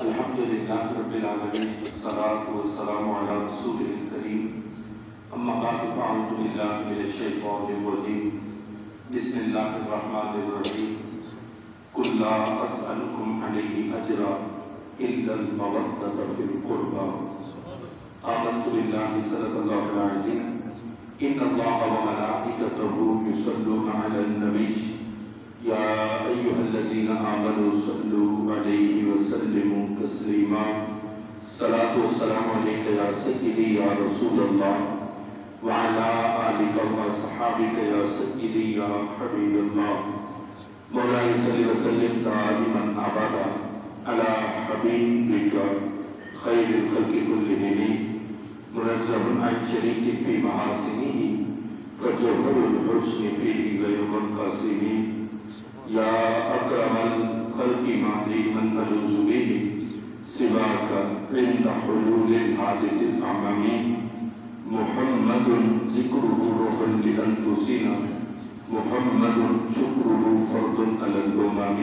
الحمدللہ رب العالمین والصلاة والسلام علی رسولہ الکریم اما بعد فاعوذ باللہ من الشیطان الرجیم بسم اللہ الرحمن الرحیم قل لا اسألکم علیہ اجرا الا المودۃ فی القربى آمنت باللہ صدق اللہ العظیم ان اللہ وملائکتہ یصلون علی النبی یا ایہا الذین آمنوا صلوا علیہ وسلموا تسلیما صلاۃ والسلام علیک یا سیدی یا رسول اللہ وعلی آلک وصحابک یا سیدی یا حبیب اللہ مولانا صلی وسلم دائما ابدا علی حبیبک خیر الخلق کلہم منزہ عن شریک فی محاسنہ فجوہر الحسن فیہ غیر منقسم یا اکرم الخلق مہدی من نلوذ بہ سواک عند حلول الحادث الاعمم محمد ذکرہ روح لانفسنا محمد شکرہ فرض علی الامم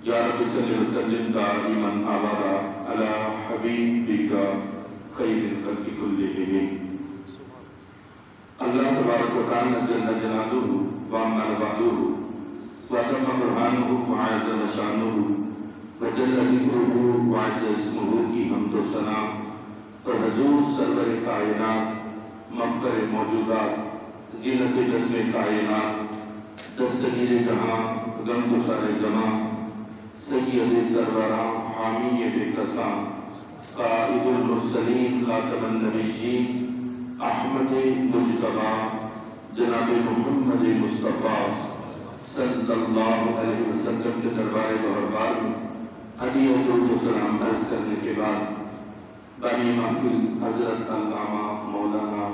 یا رب صلی وسلم دائما ابدا علی حبیبک خیر الخلق کلہم۔ اللہ تبارک و تعالی جل جلالہ وعمر والہ وَتَمَّ بُرْحَانُهُ وَعَزَّ شَانُهُ وَجَلَّ ذِكْرُهُ وَعَزَّ اسْمُهُ کی حمد و ثنا اور حضور سرور کائنات مفخر موجودات زینت جسم کائنات دستگیر جہاں غمگسار زماں سید سروراں حامی بے کساں قائد المرسلین خاتم النبیین احمد مجتبی جناب محمد مصطفیٰ صلی اللہ علیہ وسلم کے دربار بہربار میں ہدیہ و درود و سلام عرض کرنے کے بعد بانی محفل حضرت علامہ مولانا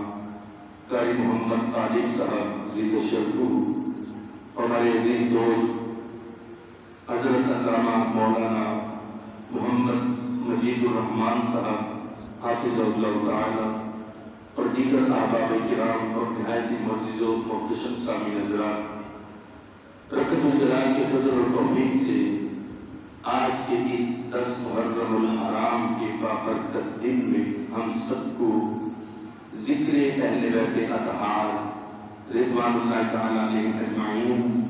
قاری محمد طالب صاحب زید شرفو ہمارے عزیز دوست حضرت علامہ مولانا محمد مجید الرحمن صاحب حافظ اللہ تعالی اور دیگر احباب کرام اور نہایت معزز و محتشم سامی حضرات، رب الجلال کے فضل و توفیق سے آج کے اس 10 محرم الحرام کے بابرکت دن میں ہم سب کو ذکر اہل بیت اطہار رضوان اللہ تعالیٰ علیہم اجمعین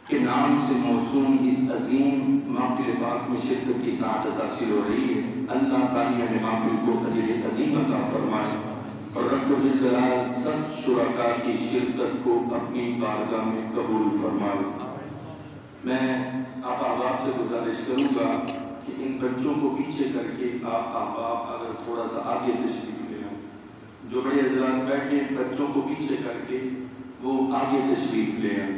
کے نام سے موسوم اس عظیم محفل پاک میں شرکت کی سعادت حاصل ہو رہی ہے۔ اللہ تعالیٰ نے محفل کو اجر عظیم عطا فرمائے اور رب الجلال سب شرکاء کی شرکت کو اپنی بارگاہ میں قبول فرمائے۔ میں آپ احباب سے گزارش کروں گا کہ ان بچوں کو پیچھے کر کے آپ احباب اگر تھوڑا سا آگے تشریف لے آئیں، جو بڑے حضرات بیٹھے بچوں کو پیچھے کر کے وہ آگے تشریف لے آئیں۔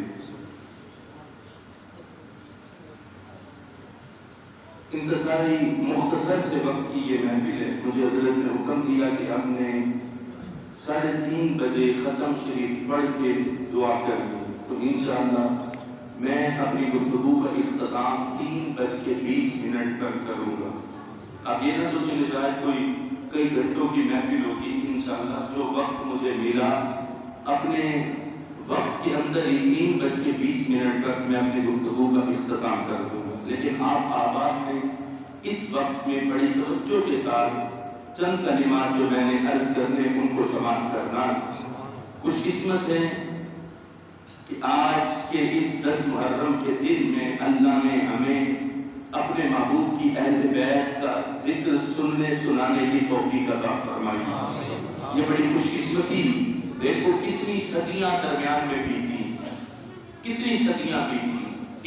انتظاری مختصر سے وقت کی یہ محفل ہے، مجھے حضرت نے حکم دیا کہ آپ نے 3:30 بجے ختم شریف پڑھ کے دعا کرنی، تو انشاءاللہ میں اپنی گفتگو کا اختتام 3:20 پر کروں گا۔ آپ یہ نہ سوچیں شاید کوئی کئی گھنٹوں کی محفل ہوگی، انشاءاللہ جو وقت مجھے ملا اپنے وقت کے اندر ہی 3:20 پر میں اپنی گفتگو کا اختتام کر دوں گا، لیکن آپ احباب نے اس وقت میں بڑی توجہ کے ساتھ چند کلمات جو میں نے عرض کرنے ان کو سماعت کرنا۔ خوش قسمت ہے کہ آج کے اس 10 محرم کے دن میں اللہ نے ہمیں اپنے محبوب کی اہل بیت کا ذکر سننے سنانے کی توفیق عطا فرمائی۔ یہ بڑی خوش قسمتی، دیکھو کتنی صدیاں درمیان میں بیتی، کتنی صدیاں بیتی۔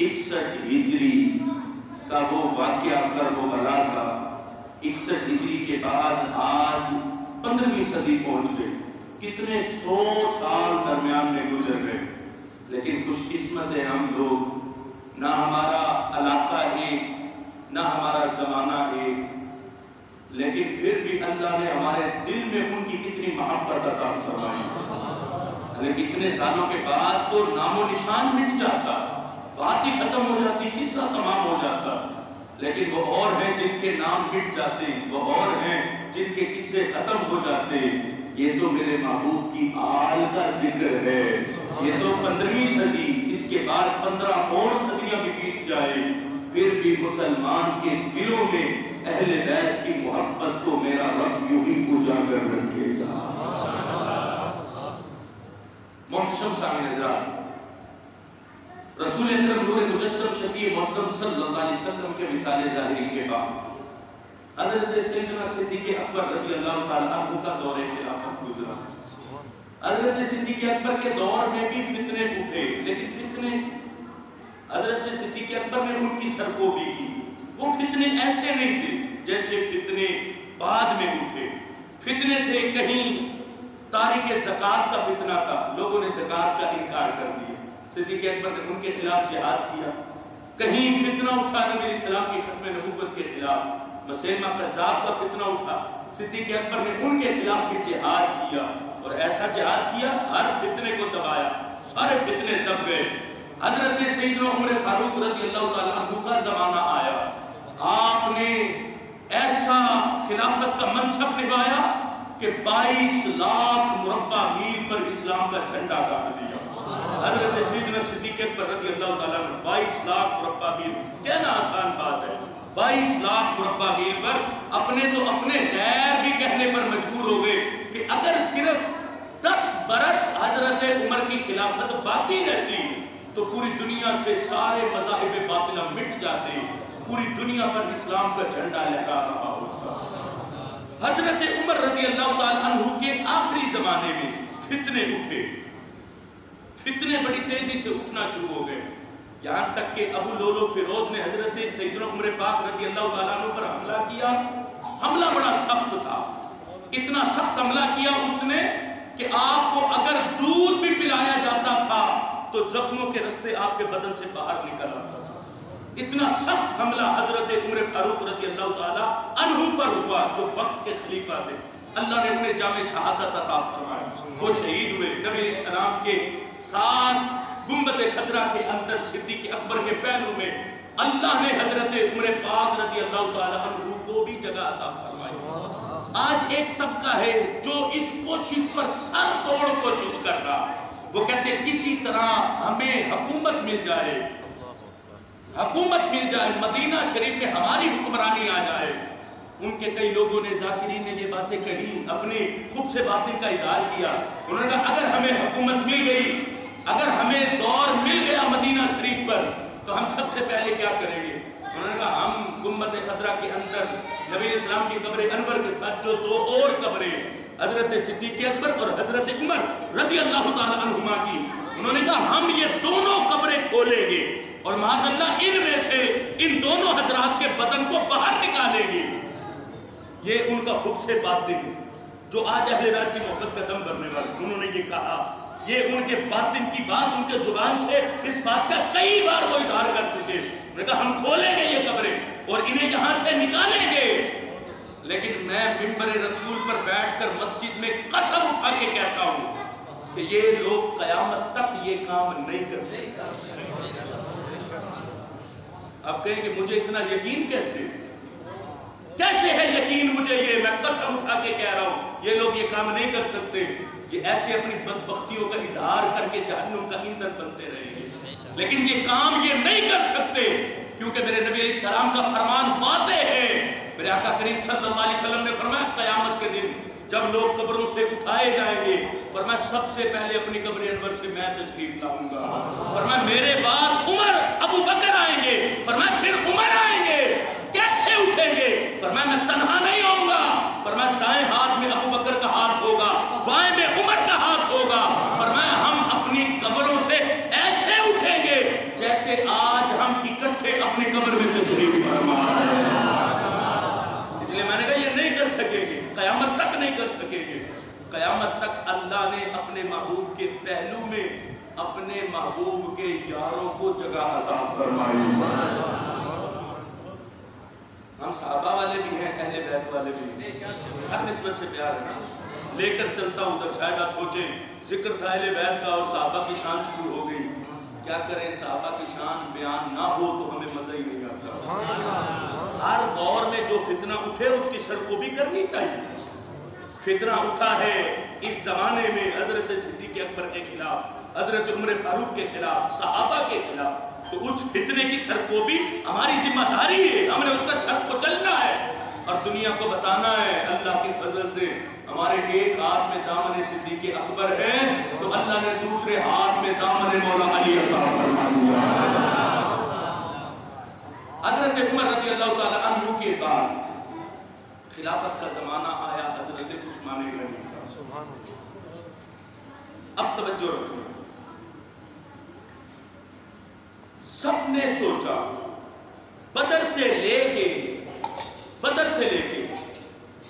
61 ہجری کا وہ واقعہ کربلا کا، 61 ہجری کے بعد آج 15ویں صدی پہنچ گئے، کتنے 100 سال درمیان میں گزر گئے، لیکن خوش قسمت ہے ہم لوگ، نہ ہمارا علاقہ ایک نہ ہمارا زمانہ ایک، لیکن پھر بھی اللہ نے ہمارے دل میں ان کی کتنی محبت عطا فرمائی۔ لیکن اتنے سالوں کے بعد تو نام و نشان مٹ جاتا، بات ہی ختم ہو جاتی، قصہ تمام ہو جاتا، لیکن وہ اور ہیں جن کے نام مٹ جاتے ہیں، وہ اور ہیں جن کے قصے ختم ہو جاتے ہیں۔ یہ تو میرے محبوب کی آل کا ذکر ہے، یہ تو 15ویں صدی، اس کے بعد 15 اور صدیاں بھی بیت جائے، پھر بھی مسلمان کے دلوں میں اہل بیت کی محبت کو میرا رب یوں ہی اجاگر رکھے گا۔ محتشم سامعین حضرات، رسول اکرم نور مجسم شفیع معصوم صلی اللہ علیہ وسلم کے مثال ظاہری کے بعد حضرت سیدنا صدیق اکبر رضی اللہ تعالیٰ عنہ کا دور خلافت گزرا۔ حضرت صدیق اکبر کے دور میں بھی فتنے اٹھے، لیکن فتنے حضرت صدیق اکبر نے ان کی سرکوبی کی۔ وہ فتنے ایسے نہیں تھے جیسے فتنے بعد میں اٹھے۔ فتنے تھے، کہیں تاریک زکوٰۃ کا فتنہ تھا، لوگوں نے زکوٰۃ کا انکار کر دیا، صدیق اکبر نے ان کے خلاف جہاد کیا۔ کہیں فتنہ اٹھا نبی علیہ السلام کی ختم نبوت کے خلاف، مسیلمہ قذاب کا فتنہ اٹھا، صدیق اکبر نے ان کے خلاف بھی جہاد کیا، اور ایسا جہاد کیا ہر فتنے کو دبایا، سارے فتنے دب گئے۔ حضرت سیدنا عمر فاروق رضی اللہ تعالیٰ عنہ کا زمانہ آیا، آپ نے ایسا خلافت کا منصب نبھایا کہ 22 لاکھ مربع میل پر اسلام کا جھنڈا گاڑ دیا۔ حضرت سیدنا صدیق اکبر رضی اللہ تعالیٰ عنہ 22 لاکھ مربع میل، کہنا آسان بات ہے، 22 لاکھ مربع میل پر اپنے تو اپنے غیر بھی کہنے پر مجبور ہو گئے کہ اگر صرف 10 برس حضرت عمر کی خلافت باقی رہتی تو پوری دنیا سے سارے مذاہب باطلہ مٹ جاتے، پوری دنیا پر اسلام کا جھنڈا لہرا رہا ہوتا۔ حضرت عمر رضی اللہ تعالیٰ عنہ کے آخری زمانے میں فتنے اٹھے، فتنے بڑی تیزی سے اٹھنا شروع ہو گئے، یہاں تک کہ ابو لولو فیروز نے حضرت سیدنا عمر پاک رضی اللہ تعالیٰ عنہ پر حملہ کیا۔ حملہ بڑا سخت تھا، اتنا سخت حملہ کیا اس نے کہ آپ کو اگر دودھ بھی پلایا جاتا تھا تو زخموں کے رستے آپ کے بدن سے باہر نکل آتا تھا۔ اتنا سخت حملہ حضرت عمر فاروق رضی اللہ تعالیٰ عنہ پر ہوا، جو وقت کے خلیفہ تھے۔ اللہ نے انہیں جامع شہادت عطا فرمائی، وہ شہید ہوئے۔ نبی علیہ السلام کے ساتھ گنبد خضرا کے اندر صدیق اکبر کے پہلو میں اللہ نے حضرت عمر پاک رضی اللہ تعالیٰ عنہ کو بھی جگہ عطا فرمائی۔ آج ایک طبقہ ہے جو اس کوشش پر سر توڑ کوشش کر رہا، وہ کہتے ہیں کسی طرح ہمیں حکومت مل جائے، حکومت مل جائے، مدینہ شریف میں ہماری حکمرانی آ جائے۔ ان کے کئی لوگوں نے، ذاکرین نے یہ باتیں کہی، اپنی خوب سے باطن کا اظہار کیا۔ انہوں نے کہا اگر ہمیں حکومت مل گئی، اگر ہمیں دور مل گیا مدینہ شریف پر، تو ہم سب سے پہلے کیا کریں گے؟ انہوں نے کہا ہم گنبد خضرا کے اندر نبی علیہ السلام کی قبر انور کے ساتھ جو 2 اور قبریں حضرت صدیق اکبر اور حضرت عمر رضی اللہ تعالیٰ عنہما کی، انہوں نے کہا ہم یہ دونوں قبریں کھولیں گے اور معاذ اللہ ان میں سے ان دونوں حضرات کے بدن کو باہر نکالیں گے۔ یہ ان کا خود سے باطن جو آج اہل بیت کی محبت کا دم بھرنے والے، انہوں نے یہ کہا، یہ ان کے باطن کی بات، ان کے زبان سے اس بات کا کئی بار وہ اظہار کر چکے۔ انہوں نے کہا ہم کھولیں گے یہ قبریں اور انہیں یہاں سے نکالیں گے، لیکن میں منبر رسول پر بیٹھ کر مسجد میں قسم اٹھا کے کہتا ہوں کہ یہ لوگ قیامت تک یہ کام نہیں کر سکتے۔ اب کہیں کہ مجھے اتنا یقین کیسے ہے یقین مجھے، یہ میں قسم اٹھا کے کہہ رہا ہوں یہ لوگ یہ کام نہیں کر سکتے، یہ ایسے اپنی بدبختیوں کا اظہار کر کے جہنم کا ایندھن بنتے رہیں گے، لیکن یہ کام یہ نہیں کر سکتے کیونکہ میرے نبی علیہ السلام کا فرمان واضح ہے۔ میرے آقا کریم صلی اللہ علیہ وسلم نے فرمایا قیامت کے دن جب لوگ قبروں سے اٹھائے جائیں گے، فرمایا سب سے پہلے اپنی قبر انور سے میں تشریف لاؤں گا، فرمایا میرے بعد عمر ابو بکر آئیں گے، فرمایا پھر عمر آئیں گے، کیسے اٹھیں گے؟ فرمایا میں تنہا نہیں ہوں گا، فرمایا دائیں ہاتھ میں ابو بکر کا ہاتھ ہوگا، بائیں میں عمر کا ہاتھ ہوگا، فرمایا ہم اپنی قبروں سے ایسے اٹھیں گے جیسے آج ہم اکٹھے اپنی قبر میں تشریف فرما رہے ہیں۔ اس لیے میں نے کہا یہ نہیں کر سکیں گے، قیامت تک نہیں کر سکیں گے۔ قیامت تک اللہ نے اپنے محبوب کے پہلو میں اپنے محبوب کے یاروں کو جگہ عطا فرمائی۔ ہم صحابہ والے بھی ہیں، اہل بیت والے بھی ہیں، ہر نسبت سے پیار ہے نا، لے کر چلتا ہوں تب شاید آپ سوچیں ذکر تھا اہل بیت کا اور صحابہ کی شان شروع ہو گئی، کیا کریں صحابہ کی شان بیان نہ ہو تو ہمیں مزہ ہی نہیں آتا۔ ہر دور میں جو فتنہ اٹھے اس کی سرکوبی بھی کرنی چاہیے۔ فتنہ اٹھا ہے اس زمانے میں حضرت صدیق اکبر کے خلاف، حضرت عمر فاروق کے خلاف، صحابہ کے خلاف، تو اس فتنے کی سرکوبی ہماری ذمہ داری ہے، ہم نے اس کا سر کو چلنا ہے اور دنیا کو بتانا ہے اللہ کے فضل سے ہمارے ایک ہاتھ میں دامن صدیق اکبر ہے تو اللہ نے دوسرے ہاتھ میں دامن مولا علی عطا فرما دیا۔ حضرت عمر رضی اللہ تعالی عنہ کے بعد خلافت کا زمانہ آیا حضرت عثمان غنی کا۔ اب توجہ رکھو، سب نے سوچا بدر سے لے کے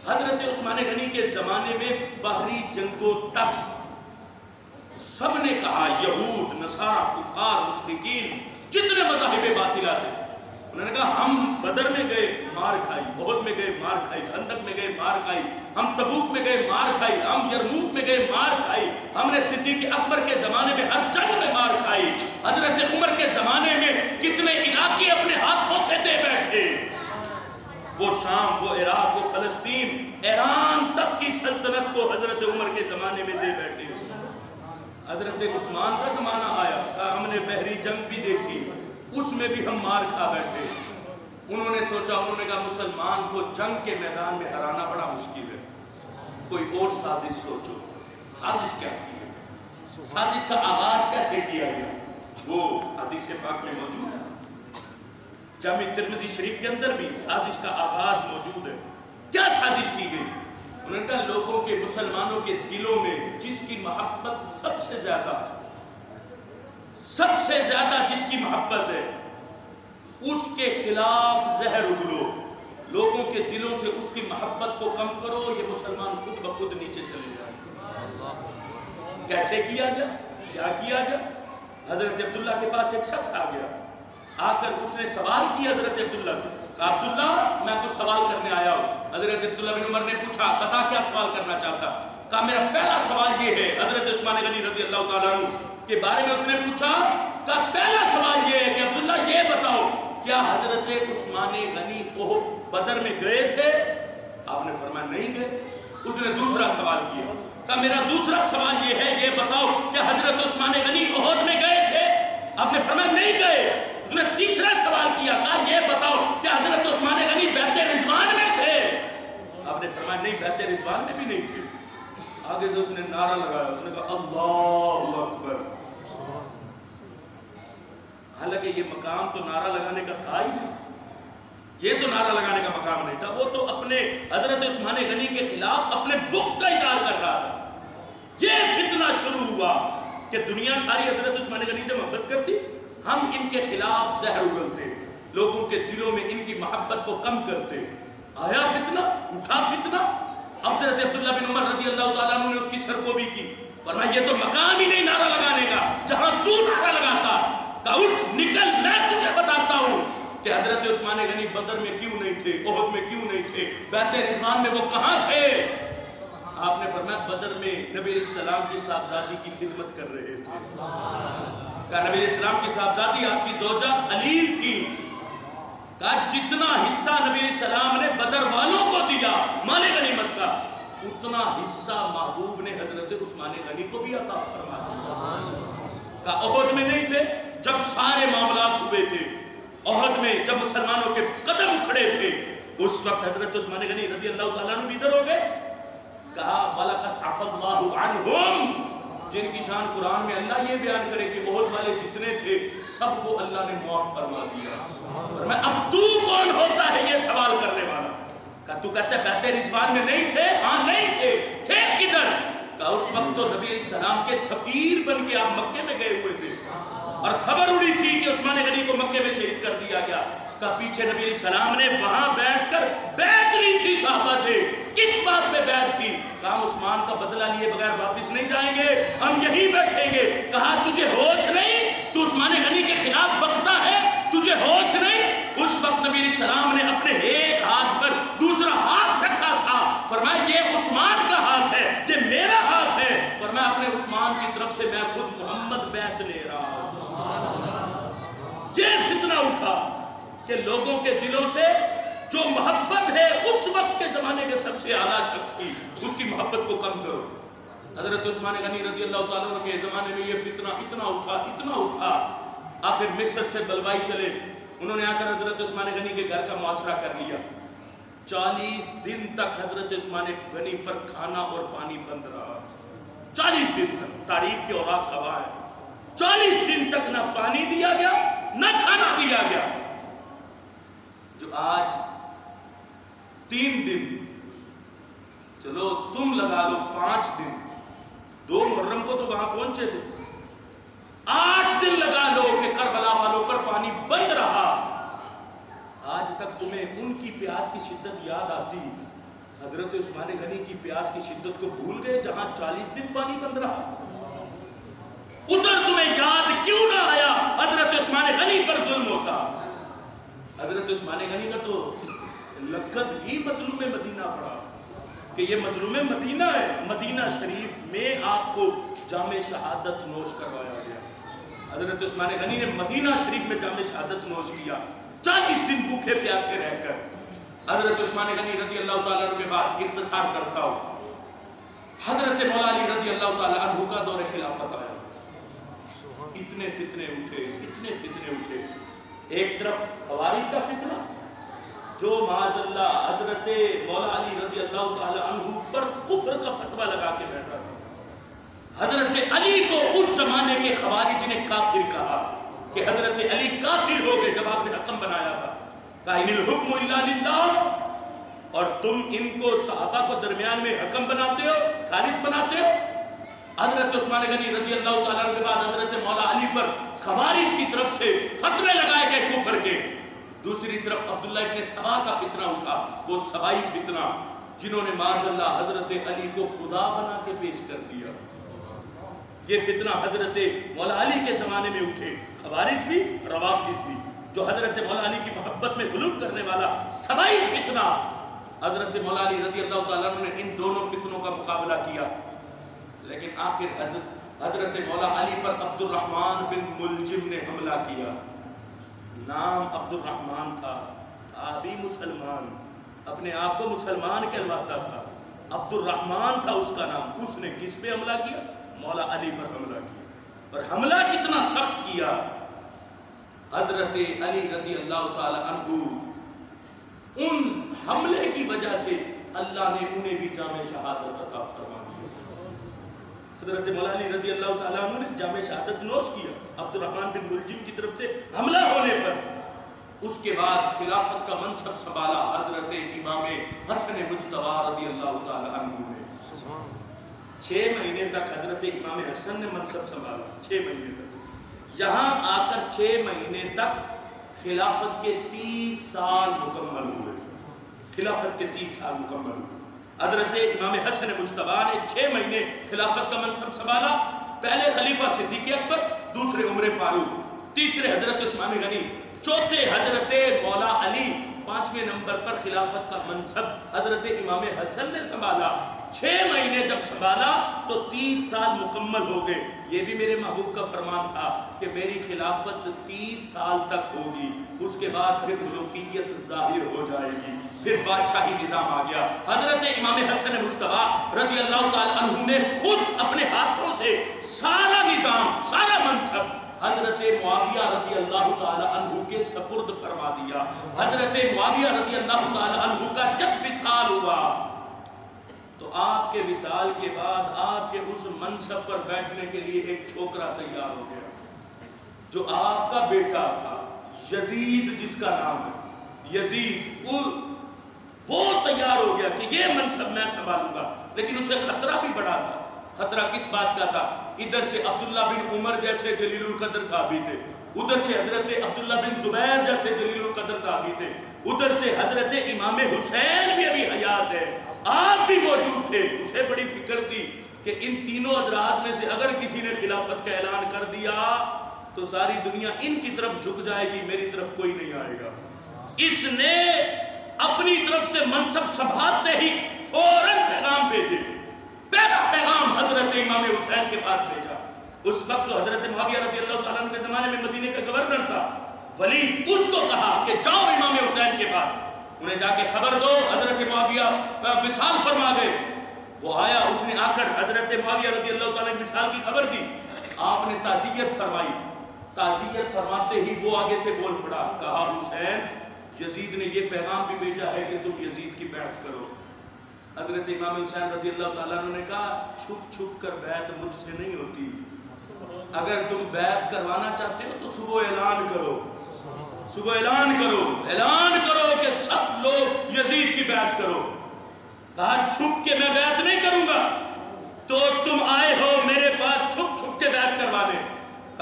حضرت عثمان غنی کے زمانے میں بحری جنگوں تک سب نے کہا، یہود، نصارہ، کفار، مشرکین، جتنے مذاہب باطلہ تھے، انہوں نے کہا ہم بدر میں گئے مار کھائی، احد میں گئے مار کھائی، خندق میں گئے مار کھائی، ہم تبوک میں گئے مار کھائی، ہم یرموک میں گئے مار کھائی، ہم نے صدیق اکبر کے زمانے میں ہر جنگ میں مار کھائی، حضرت عمر کے زمانے میں کتنے علاقے اپنے ہاتھوں سے دے بیٹھے، وہ شام، وہ عراق، وہ فلسطین، ایران تک کی سلطنت کو حضرت عمر کے زمانے میں دے بیٹھے۔ حضرت عثمان کا زمانہ آیا، ہم نے بحری جنگ بھی دیکھی، اس میں بھی ہم مار کھا بیٹھے۔ انہوں نے سوچا، انہوں نے کہا مسلمان کو جنگ کے میدان میں ہرانا بڑا مشکل ہے، کوئی اور سازش سوچو۔ سازش کیا کی ہے؟ سازش کا آغاز کیسے کیا گیا؟ وہ حدیث پاک میں موجود ہے، جامع ترمذی شریف کے اندر بھی سازش کا آغاز موجود ہے۔ کیا سازش کی گئی؟ انہوں نے کہا لوگوں کے، مسلمانوں کے دلوں میں جس کی محبت سب سے زیادہ جس کی محبت ہے اس کے خلاف زہر اگلو، لوگوں کے دلوں سے اس کی محبت کو کم کرو، یہ مسلمان خود بخود نیچے چلے جائیں۔ کیسے کیا گیا؟ کیا کیا گیا؟ حضرت عبداللہ کے پاس ایک شخص آ گیا، آ کر اس نے سوال کیا حضرت عبداللہ سے، کہا عبداللہ میں کچھ سوال کرنے آیا ہوں۔ حضرت عبداللہ بن عمر نے پوچھا، بتا کیا سوال کرنا چاہتا؟ کہا میرا پہلا سوال یہ ہے، حضرت عثمان غنی رضی اللہ تعالیٰ عنہ کے بارے میں اس نے پوچھا، کہا پہلا سوال یہ ہے کہ عبداللہ یہ بتاؤ کیا حضرت عثمان غنی احد بدر میں گئے تھے؟ آپ نے فرمایا نہیں گئے۔ اس نے دوسرا سوال کیا، کہا میرا دوسرا سوال یہ ہے، یہ بتاؤ کہ حضرت عثمان غنی احد میں گئے تھے؟ آپ نے فرمایا نہیں گئے۔ اس نے تیسرا سوال کیا، کہا یہ بتاؤ کہ حضرت عثمان غنی بیعت رضوان میں تھے؟ آپ نے فرمایا نہیں، بیعت رضوان میں بھی نہیں تھے۔ آگے سے اس نے نعرہ لگایا، اس نے کہا اللہ اکبر۔ حالانکہ یہ مقام تو نعرہ لگانے کا تھا ہی نہیں، یہ تو نعرہ لگانے کا مقام نہیں تھا، وہ تو اپنے حضرت عثمان غنی کے خلاف اپنے بغض کا اظہار کر رہا تھا۔ یہ فتنہ شروع ہوا کہ دنیا ساری حضرت عثمان غنی سے محبت کرتی، ہم ان کے خلاف زہر اگلتے، لوگوں کے دلوں میں ان کی محبت کو کم کرتے۔ آیا فتنہ، اٹھا فتنہ۔ حضرت عبداللہ بن عمر رضی اللہ تعالیٰ عنہ نے اس کی سرکوبی کی، فرمایا یہ تو مقام ہی نہیں نعرہ لگانے کا، جہاں تو نعرہ لگاتا، کہا اٹھ نکل، میں تجھے بتاتا ہوں کہ حضرت عثمان غنی بدر میں کیوں نہیں تھے، احد میں کیوں نہیں تھے، بیعت رضوان میں وہ کہاں تھے؟ آپ نے فرمایا بدر میں نبی علیہ السلام کی صاحبزادی کی خدمت کر رہے تھے۔ کہا نبی علیہ السلام کی صاحبزادی آپ کی زوجہ علیل تھی، کہا جتنا حصہ نبی علیہ السلام نے بدر والوں کو دیا مال غنیمت کا، اتنا حصہ محبوب نے حضرت عثمان غنی کو بھی عطا فرما دیا۔ کہا احد میں نہیں تھے، جب سارے معاملات ہوئے تھے، احد میں جب مسلمانوں کے قدم کھڑے تھے، اس وقت حضرت عثمان غنی رضی اللہ تعالیٰ عنہ بھی ادھر ہو گئے۔ کہا وَلَقَدْ عَفَى اللَّهُ عَنْهُمْ، جن کی شان قرآن میں اللہ یہ بیان کرے کہ احد والے جتنے تھے سب کو اللہ نے معاف فرما دیا۔ اور میں اب تو کون ہوتا ہے یہ سوال کرنے والا؟ کہا تو کہتا ہے بیعت رضوان میں نہیں تھے؟ ہاں نہیں تھے، تھے کدھر؟ کہا اس وقت تو نبی علیہ السلام کے سفیر بن کے آپ مکے میں گئے ہوئے تھے اور خبر اڑی تھی کہ عثمان غنی کو مکے میں شہید کر دیا گیا۔ کہا پیچھے نبی علیہ السلام نے وہاں بیٹھ کر بیعت لی تھی صحابہ سے، کس بات پہ بیعت تھی؟ کہا عثمان کا بدلہ لیے بغیر واپس نہیں جائیں گے، ہم یہیں بیٹھیں گے۔ کہا تجھے ہوش نہیں؟ تو عثمان غنی کے خلاف بکتا ہے، تجھے ہوش نہیں؟ اس وقت نبی علیہ السلام نے اپنے ایک ہاتھ پر دوسرا ہاتھ رکھا تھا، فرمایا یہ عثمان کا ہاتھ ہے، یہ میرا ہاتھ ہے، فرمایا اپنے عثمان کی طرف سے میں خود محمد بیعت لے رہا ہوں۔ یہ فتنہ اٹھا کہ لوگوں کے دلوں سے جو محبت ہے اس وقت کے زمانے کے سب سے اعلیٰ شخص کی، اس کی محبت کو کم کرو۔ حضرت عثمان غنی رضی اللہ تعالیٰ عنہ کے زمانے میں یہ فتنہ اتنا اٹھا आखिर मिस्र से बलवाई चले, उन्होंने आकर हजरत उस्मान गनी के घर का मुआसरा कर लिया। 40 दिन तक हजरत उस्मान गनी पर खाना और पानी बंद रहा। 40 दिन तक, तारीख के औराक गवाह है, 40 दिन तक ना पानी दिया गया ना खाना दिया गया। जो आज 3 दिन, चलो तुम लगा लो 5 दिन, 2 मुहर्रम को तो वहां पहुंचे थे, 8 दिन लगा लो कि करबला वालों पर पानी बंद रहा। आज तक तुम्हें उनकी प्यास की शिद्दत याद आती? हजरत उस्मान गनी की प्यास की शिद्दत को भूल गए जहां 40 दिन पानी बंद रहा। उधर तुम्हें याद क्यों ना आया हजरत उस्मान गनी पर जुल्म होता? हजरत उस्मान गनी का तो लक़ब ही मजलूम मदीना पड़ा कि ये मजलूम मदीना है। मदीना शरीफ में आपको जामे शहादत नोश करवाया गया। हजरत उस्मान गनी ने मदीना शरीफ में जामे शहादत नोश किया, 40 दिन भूखे प्यासे रहकर। हजरत उस्मान गनी रज़ी अल्लाह ताला अन्हु के बाद इख्तिसार करता हूं, हजरत मौला अली रज़ी अल्लाह ताला अन्हु का दौर खिलाफत आया। इतने फितने उठे, इतने फितने उठे। एक तरफ खवारिज का फितना जो माज़अल्लाह हजरत मौला अली रज़ी अल्लाह ताला अन्हु पर कुफ्र का फतवा लगा के बैठा था। हजरत अली को उस जमाने के खवारिज ने काफिर कहा कि हजरत अली काफिर हो गए जब आपने हकम बनाया था, काइनिल हुक्मु इल्ला लिल्लाह, और तुम इनको सहाबा को दरमियान में हकम बनाते हो, सालिस बनाते हो। हजरत उस्मान गनी रज़ी अल्लाह ताला अन्हु के बाद हजरत मौला अली पर खवारिज की तरफ से फतवे लगाए गए कुफ्र के। दूसरी तरफ अब्दुल्ला इब्न सबा का फितना उठा, वो सबाई फितना जिन्होंने माज़अल्लाह हजरत अली को खुदा बना के पेश कर दिया। ये फितना हजरत मौला अली के जमाने में उठे, खवारिज भी रवाफिज भी, जो हजरत मौला अली की मोहब्बत में गुलूफ करने वाला सबाई फितना। हजरत मौला अली रज़ी अल्लाह ताला अन्हु ने इन दोनों फितनों का मुकाबला किया, लेकिन आखिर हजरत मौला अली पर अब्दुर्रहमान बिन मुलजिम ने हमला किया। नाम अब्दुर्रहमान था, ताबी मुसलमान, अपने आप को मुसलमान कहलाता था, अब्दुर्रहमान था उसका नाम। उसने किस पे हमला किया? मौला अली पर हमला किया। और हमला कितना सख्त किया, हजरत अली रज़ी अल्लाह ताला अन्हु, उन हमले की वजह से अल्लाह ने उन्हें भी जामे शहादत अता फरमा दी। हजरत मौला अली रज़ी अल्लाह ताला अन्हु ने जामे शहादत नोश किया अब्दुर्रहमान बिन मुलजिम की तरफ से हमला होने पर। उसके बाद खिलाफत का मनसब संभाला हजरत इमाम हसन मुज्तबा रज़ी अल्लाह ताला अन्हु ने। 6 महीने तक हजरत इमाम हसन ने मनसब संभाला, 6 महीने तक। यहाँ आकर 6 महीने तक खिलाफत के 30 साल मुकम्मल हुए। खिलाफत के 30 साल मुकम्मल हुए। हजरत इमाम हसन मुज्तबा ने 6 महीने खिलाफत का मनसब संभाला। पहले खलीफा सिद्दीक़ अकबर, दूसरे उमर फारूक, तीसरे हजरत उस्मान गनी, चौथे हजरत मौला अली, 5वें नंबर पर खिलाफत का मनसब हजरत इमाम हसन ने संभाला। 6 महीने जब संभाला तो 30 साल मुकम्मल हो गए। ये भी मेरे महबूब का फरमान था कि मेरी खिलाफत 30 साल तक होगी, उसके बाद फिर मुल्कियत जाहिर हो जाएगी, फिर बादशाही निजाम आ गया। हजरत इमाम हसन मुज्तबा रज़ी अल्लाह ताला अन्हु ने खुद अपने हाथों से सारा निजाम, सारा मनसब हजरत मुआविया रज़ी अल्लाह ताला अन्हु के सपुर्द फरमा दिया। हजरत मुआविया रज़ी अल्लाह ताला अन्हु का जब विसाल हुआ तो आपके विसाल के बाद आपके उस मनसब पर बैठने के लिए एक छोकरा तैयार हो गया, जो आपका बेटा था, यजीद जिसका नाम है, यजीद, वो तैयार हो गया कि ये मनसब मैं संभालूंगा। लेकिन उसे खतरा भी बड़ा था। खतरा किस बात का था? इधर से अब्दुल्ला बिन उमर जैसे जलीलुल कदर साहबी थे, उधर से हजरत अब्दुल्ला बिन जुबैर जैसे जलीलुल कदर साहबी थे, उधर से हजरत इमाम हुसैन भी अभी हयात है, आप भी मौजूद थे। उसे बड़ी फिक्र थी कि इन तीनों हजरात में से अगर किसी ने खिलाफत का ऐलान कर दिया तो सारी दुनिया इनकी तरफ झुक जाएगी, मेरी तरफ कोई नहीं आएगा। इसने अपनी तरफ से मनसब संभालते ही फौरन पैगाम भेजे। पहला पैगाम हजरत इमाम हुसैन के पास भेजा। उस वक्त जो हजरत मुआविया रज़ी अल्लाह ताला अन्हु के जमाने में मदीने का गवर्नर था, वलीद, उसको कहा कि जाओ इमाम हुसैन के पास, उन्हें जाके खबर दो हजरत मुआविया विसाल फरमा गए। वो आया, उसने आकर हजरत मुआविया रज़ी अल्लाह ताला की विसाल की खबर दी। आपने ताज़ियत फरमाई, ताज़ियत फरमाते ही वो आगे से बोल पड़ा, कहा हुसैन यजीद ने ये पैगाम भी भेजा है कि तुम यजीद की बैत करो। हज़रत इमाम हुसैन रज़ी अल्लाह ताला अन्हु ने कहा छुप छुप कर बैत मुझसे नहीं होती, अगर तुम बैत करवाना चाहते हो तो सुबह ऐलान करो, सुबह ऐलान करो कि सब लोग यजीद की बैत करो। कहा छुप के मैं बैत नहीं करूंगा, तो तुम आए हो मेरे पास छुप छुप के बैत करवाने,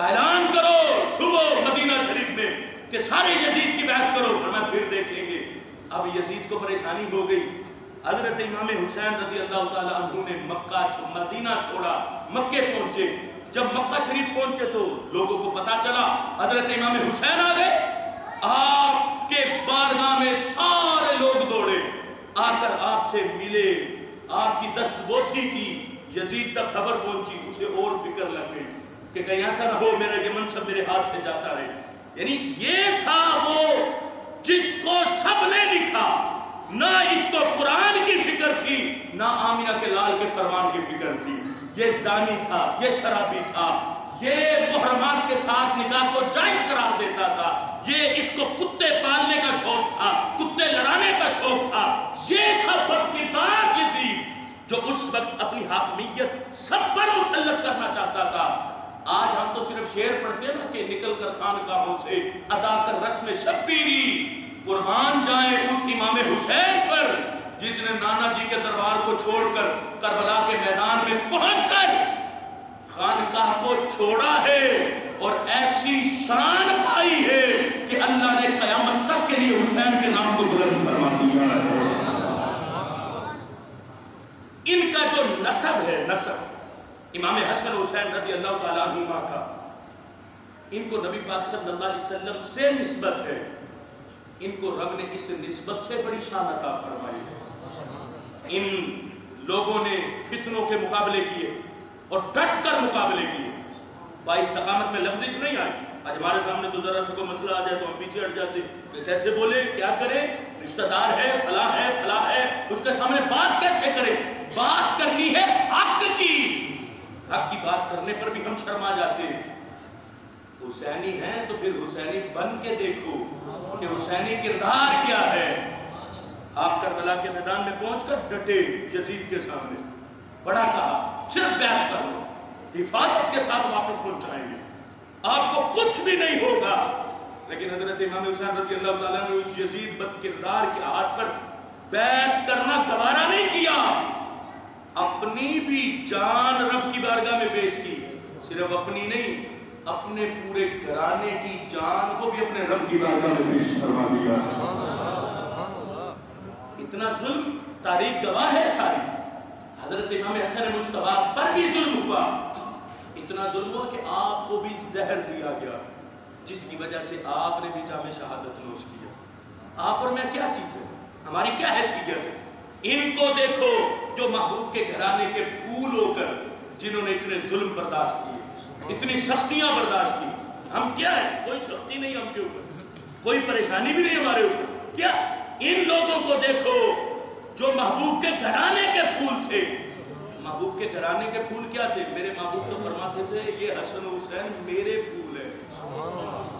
ऐलान करो सुबह मदीना शरीफ में कि सारे यजीद की बैत करो, मैं फिर देख लेंगे। अब यजीद को परेशानी हो गई। हजरत इमाम हुसैन रज़ी अल्लाह ताला अन्हु ने मदीना छोड़ा, मक्के पहुंचे। जब मक्का शरीफ पहुंचे तो लोगों को पता चला हजरत इमाम हुसैन आ गए। आपके बारगाह में सारे लोग दौड़े, आकर आपसे मिले, आपकी दस्तबोसी की। यजीद तक खबर पहुंची, उसे और फिक्र लग गई कि कहीं ऐसा ना हो मेरा ये मनसब मेरे हाथ से जाता रहे। यानी ये था वो जिसको सबने लिखा, ना इसको कुरान की फिक्र थी, ना आमिना के लाल के फरमान की फिक्र थी। ये जानी था, ये शराबी था, ये मुहर्रमात के साथ निकाह को जायज करार देता था, ये इसको कुत्ते पालने का शौक था, कुत्ते लड़ाने का शौक था। ये था बदकिरदार यजीद जो उस वक्त अपनी हाकमियत सब पर मुसल्लत करना चाहता था। आज हम तो सिर्फ शेर पढ़ते हैं ना कि निकल कर खानकाहों से अदा कर रस्म शब्बीरी, कुर्बान जाए उस इमाम हुसैन पर जिसने नाना जी के दरबार को छोड़कर करबला के मैदान में पहुंचकर खानकाह को छोड़ा है और ऐसी शान पाई है कि अल्लाह ने कयामत तक के लिए हुसैन के नाम को बुलंद फरमा दिया है। इनका जो नसब है, नसब इमाम हसन हुसैन रज़ी अल्लाह ताला अन्हुमा का, इनको नबी पाक सल्लल्लाहु अलैहि वसल्लम से निस्बत है। इनको रब ने इस निस्बत से बड़ी शान अता फरमाई है। इन लोगों ने फितनों के मुकाबले किए और डट कर मुकाबले किए, बाइस्तकामत में लफ्ज़ नहीं आई। आज हमारे सामने तो जरा सा कोई मसला आ जाए तो हम पीछे हट जाते, कैसे बोले, क्या करें, रिश्तेदार है, फला है, उसके सामने बात कैसे करें। बात करनी है हक की, हक की बात करने पर भी हम शर्मा जाते हैं। हुसैनी हैं तो फिर हुसैनी बन के देखो कि हुसैनी किरदार क्या है। आप करबला के मैदान में पहुंचकर डटे यजीद के सामने, बड़ा कहा सिर्फ बैत कर लो, हिफाजत के साथ वापस पहुंचाएंगे, आपको कुछ भी नहीं होगा। लेकिन हजरत इमाम हुसैन रज़ी अल्लाह ताला ने उस यजीद बदकिरदार के हाथ पर बैत करना गवारा नहीं किया, अपनी भी जान रब की बारगाह में पेश की। सिर्फ अपनी नहीं, अपने पूरे घराने की जान को भी अपने रब की बारगाह में पेश करवा दिया। इतना जुल्म तारीख गवाह है सारी। हजरत इमाम हसन मुश्तबा पर भी जुल्म हुआ, इतना जुल्म हुआ कि आपको भी जहर दिया गया, जिसकी वजह से आपने भी जामे शहादत नोश किया। आप और मैं क्या चीज है, हमारी क्या हैसियत है। इनको देखो जो महबूब के घराने के फूल होकर जिन्होंने इतने जुल्म बर्दाश्त किए, इतनी सख्तियां बर्दाश्त की। हम क्या है, कोई सख्ती नहीं हमके ऊपर, कोई परेशानी भी नहीं हमारे ऊपर। क्या इन लोगों को देखो जो महबूब के घराने के फूल थे। महबूब के घराने के फूल क्या थे, मेरे महबूब तो फरमाते थे ये हसन हुसैन मेरे फूल है,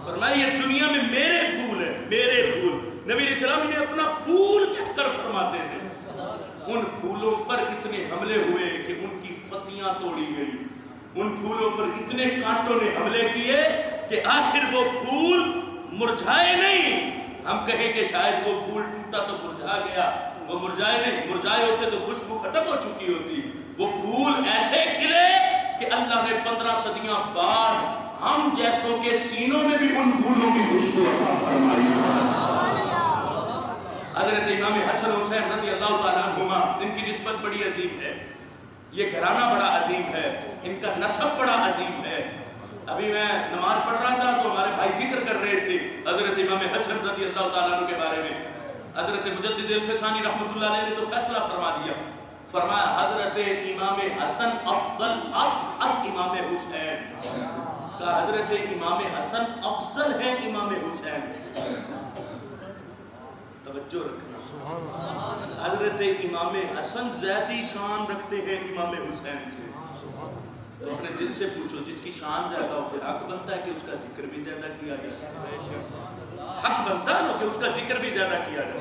फरमाया ये दुनिया में मेरे फूल है, मेरे फूल। नबी अलैहिस्सलाम ने अपना फूल कहकर फरमाते थे। उन फूलों पर इतने हमले हुए कि उनकी पत्तियां तोड़ी गई, उन फूलों पर इतने कांटों ने हमले किए कि आखिर वो फूल मुरझाए नहीं। हम कहें कि शायद वो फूल टूटा तो मुरझा गया, वो मुरझाए नहीं, मुरझाए होते तो खुशबू खत्म हो चुकी होती। वो फूल ऐसे खिले कि अल्लाह ने 15 सदियां बाद हम जैसों के सीनों में भी उन फूलों की खुशबू अता फरमाई। हज़रत इमाम हसन हुसैन रज़ी अल्लाह ताला अन्हुमा, इनकी निस्बत बड़ी अजीम है, ये घराना बड़ा अजीम है, इनका नसब बड़ा अजीम है। अभी मैं नमाज पढ़ रहा था तो हमारे भाई जिक्र कर रहे थे हज़रत इमाम हसन रज़ी अल्लाह ताला अन्हु के बारे में। हज़रत मुजद्दिद अल-फ़सानी रहमतुल्लाह अलैह ने तो फैसला फरमा दिया, फरमाया हज़रत इमाम हसन अफजल अज इमाम हुसैन, हज़रत इमाम हसन अफजल है इमाम हुसैन। तवज्जो रखना, हज़रत इमाम हसन ज़्यादा शान रखते हैं इमाम हुसैन से। तो अपने दिल से पूछो, जिसकी शान ज्यादा हो फिर हक बनता है कि उसका जिक्र भी ज्यादा किया जाए। हक बनता है ना कि उसका जिक्र भी ज्यादा किया जाए।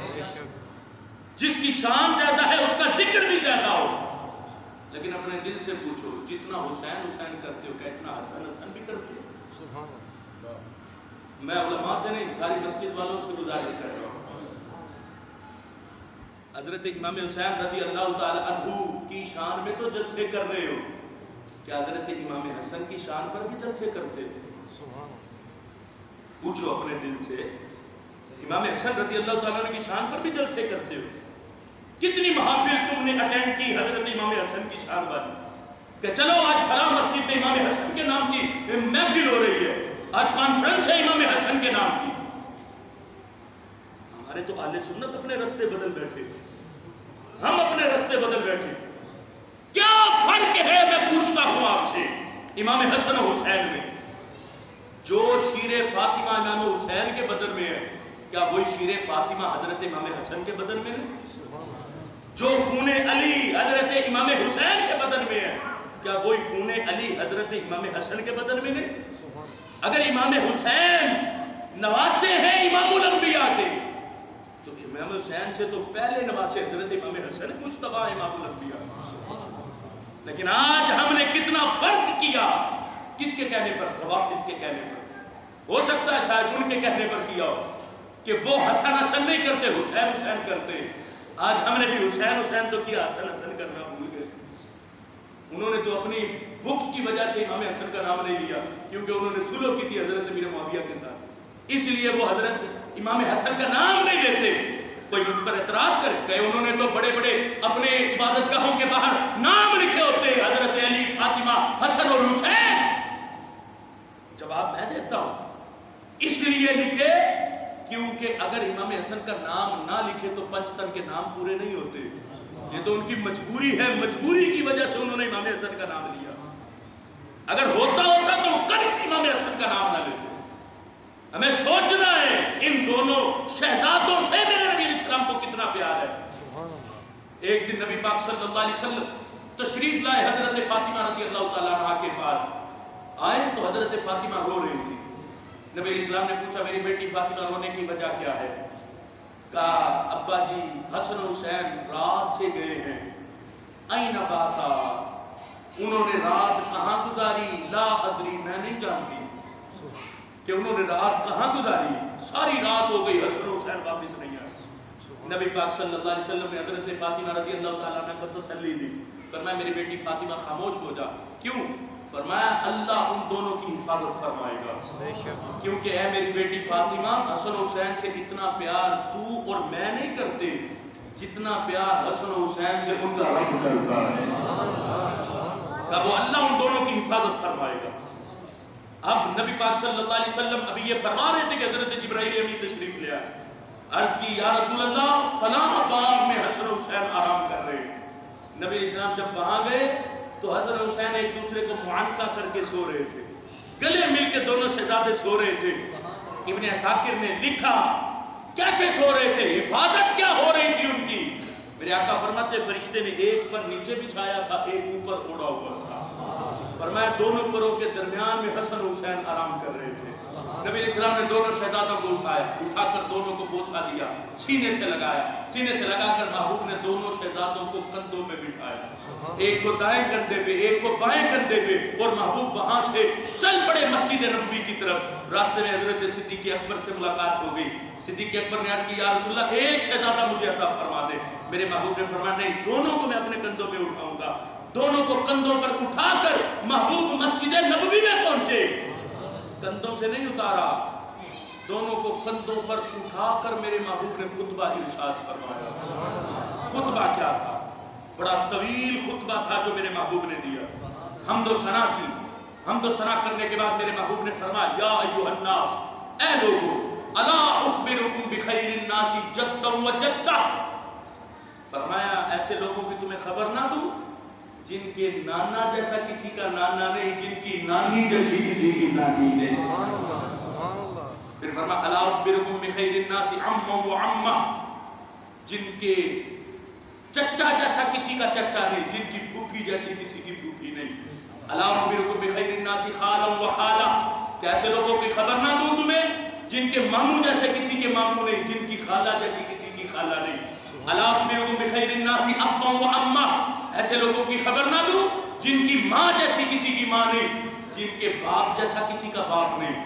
जिसकी शान ज्यादा है उसका जिक्र भी ज्यादा हो। लेकिन अपने दिल से पूछो, जितना हुसैन हुसैन करते हो क्या इतना हसन हसन भी करते हो? मैं उलमा से नहीं, सारी मस्जिद वालों से गुजारिश कर रहा हूँ, हजरत इमाम हुसैन रज़ी अल्लाह ताला अन्हु की शान में तो जलसे कर रहे हो, क्या हजरत इमाम हसन की शान पर भी जलसे करते हो? पूछो अपने दिल से, इमाम हसन रज़ी अल्लाह ताला की शान पर भी जलसे करते हो? कितनी महफिल तुमने अटेंड की हजरत इमाम हसन की शान वाली, कि चलो आज फला मस्जिद में इमाम हसन के नाम की महफिल हो रही है, आज कॉन्फ्रेंस है इमाम हसन के नाम की। हमारे तो आले सुन्नत अपने रास्ते बदल बैठे, हम अपने रास्ते बदल बैठे। क्या फर्क है, मैं पूछता हूं आपसे, इमाम हसन और हुसैन में? जो शीरे फातिमा इमाम हुसैन के बदन में है, क्या वही शीरे फातिमा हजरत इमाम हसन के बदन में है? जो खूने अली हजरत इमाम हुसैन के बदन में है, क्या वही खूने अली हजरत इमाम हसन के बदन में नहीं? अगर इमाम हुसैन नवासे हैं इमामुल अंबिया के, तो इमाम हुसैन से तो पहले नवासे हजरत इमाम हसन मुस्तफा इमामुल अंबिया। लेकिन आज हमने कितना फर्क किया, किसके कहने पर? रवाफिज के कहने पर। हो सकता है शायद उनके कहने पर किया हो कि वो हसन हसन नहीं करते, हुसैन हुसैन करते। आज हमने भी हुसैन हुसैन तो किया, हसन हसन करना भूल गए। उन्होंने तो अपनी बुक्स की वजह से इमाम हसन का नाम नहीं लिया, क्योंकि उन्होंने सुलह की थी हजरत अमीर मुआविया के साथ, इसलिए वो हजरत इमाम हसन का नाम नहीं लेते। कोई मुझ पर एतराज करे, कहे उन्होंने तो बड़े बड़े अपने इबादतगाहों के बाहर नाम लिखे होते, हजरत अली, फातिमा, हसन और हुसैन। जवाब मैं देता हूं, इसलिए लिखे क्योंकि अगर इमाम हसन का नाम ना लिखे तो पंचतन के नाम पूरे नहीं होते। ये तो उनकी मजबूरी है, मजबूरी की वजह से उन्होंने इमाम हसन का नाम लिया। अगर होता तो कभी इमाम हसन का नाम ना लेते। हमें सोचना है इन दोनों शहजादों से मेरे नबी इस्लाम को कितना प्यार है। एक दिन नबी पाक सल्लल्लाहु अलैहि वसल्लम तशरीफ लाए हजरत फातिमा रज़ी अल्लाह ताला अन्हा के पास। आए तो हजरत फातिमा रो रही थी। नबी इस्लाम ने पूछा, मेरी बेटी फातिमा रोने की वजह क्या है? कहा, अब्बा जी हसन हुसैन रात से गए हैं, आईना बाता, उन्होंने रात कहाँ गुजारी? ला अदरी, मैं नहीं जानती कि उन्होंने रात कहाँ गुजारी। सारी रात हो गई, हसन हुसैन वापस नहीं आए। नबी पाक सल्लल्लाहु अलैहि वसल्लम ने हजरत फातिमा रज़ी अल्लाह ताला अन्हा को तसल्ली दी, फरमाया मेरी बेटी फातिमा खामोश हो जा। क्यों? फरमाया अल्लाह उन दोनों की हिफाजत फरमाएगा, क्योंकि है मेरी बेटी फातिमा, हसन हुसैन से इतना प्यार तू और मैं नहीं करते जितना प्यार हसन हुसैन से उनका रब करता है। तब वो अल्लाह उन दोनों की हिफाजत फरमाएगा। अब नबी पाक सल्लल्लाहु अलैहि वसल्लम अभी ये फरमा रहे थे कि हजरत जिब्राइल अमीन तशरीफ ले आए। अर्ज की, या रसूल अल्लाह, फलां बाग में हसन हुसैन आराम कर रहे हैं। नबी इस्लाम जब वहां गए तो हजरत हुसैन एक दूसरे को मुआनका करके सो रहे थे, गले मिलके दोनों शहजादे सो रहे थे। इब्ने असाकिर ने लिखा कैसे सो रहे थे, हिफाजत क्या हो रही थी उनकी। मेरे आका फरमाते, फरिश्ते ने एक पर नीचे बिछाया था, एक ऊपर ओढ़ा हुआ था। फरमाया दोनों परों के दरमियान में हसन हुसैन आराम कर रहे थे। नबी इस्लाम ने दोनों शहजादों को उठाया, उठाकर दोनों को बोसा दिया, सीने से लगाया, सीने से लगाकर महबूब ने दोनों शहजादों को कंधों पे बिठाया, एक को दाएं कंधे पे, एक को बाएं कंधे पे, और महबूब वहां से चल पड़े मस्जिद नबवी की तरफ। रास्ते में हजरत सिद्दीक अकबर से मुलाकात हो गई। सिद्दीक अकबर ने अर्ज की, या रसूल अल्लाह, एक शहजादा मुझे अता फरमा दे। मेरे महबूब ने फरमाया, नहीं, दोनों को मैं अपने कंधों पे उठाऊंगा। दोनों को कंधों पर उठाकर महबूब मस्जिद नबवी में पहुंचे। कंधों से नहीं उतारा, दोनों को कंधों पर उठाकर मेरे महबूब ने खुतबा इरशाद फरमाया। खुतबा क्या था? बड़ा तवील खुतबा था जो मेरे महबूब ने दिया। हम्दो सना की, हम्दो सना करने के बाद मेरे महबूब ने फरमाया, या अय्युहन नास, ऐ लोगों, अला उखबिरुकुम बिखैरिन नासी जद्दन व जद्दा। फरमाया ऐसे लोगों की तुम्हें खबर ना दूं जिनके नाना जैसा किसी का नाना नहीं, जिनकी नानी जैसी किसी की नानी नहीं। फिर फरमाया अला उखबिरुकुम बिखैरिन नासी अम्मा व अम्मा, जिनके चचा जैसा किसी का चचा नहीं, जिनकी फूफी जैसी किसी की फूफी नहीं। अला उखबिरुकुम बिखैरिन नासी खालन व खाला, कैसे लोगों की खबर ना दूं तुम्हें जिनके मामू जैसे किसी के मामू नहीं, जिनकी खाला जैसी किसी की खाला नहीं। अला उखबिरुकुम बिखैरिन नासी अब्बा व अम्मा, ऐसे लोगों की खबर ना दूं जिनकी माँ जैसी किसी की माँ नहीं, जिनके बाप जैसा किसी का बाप नहीं।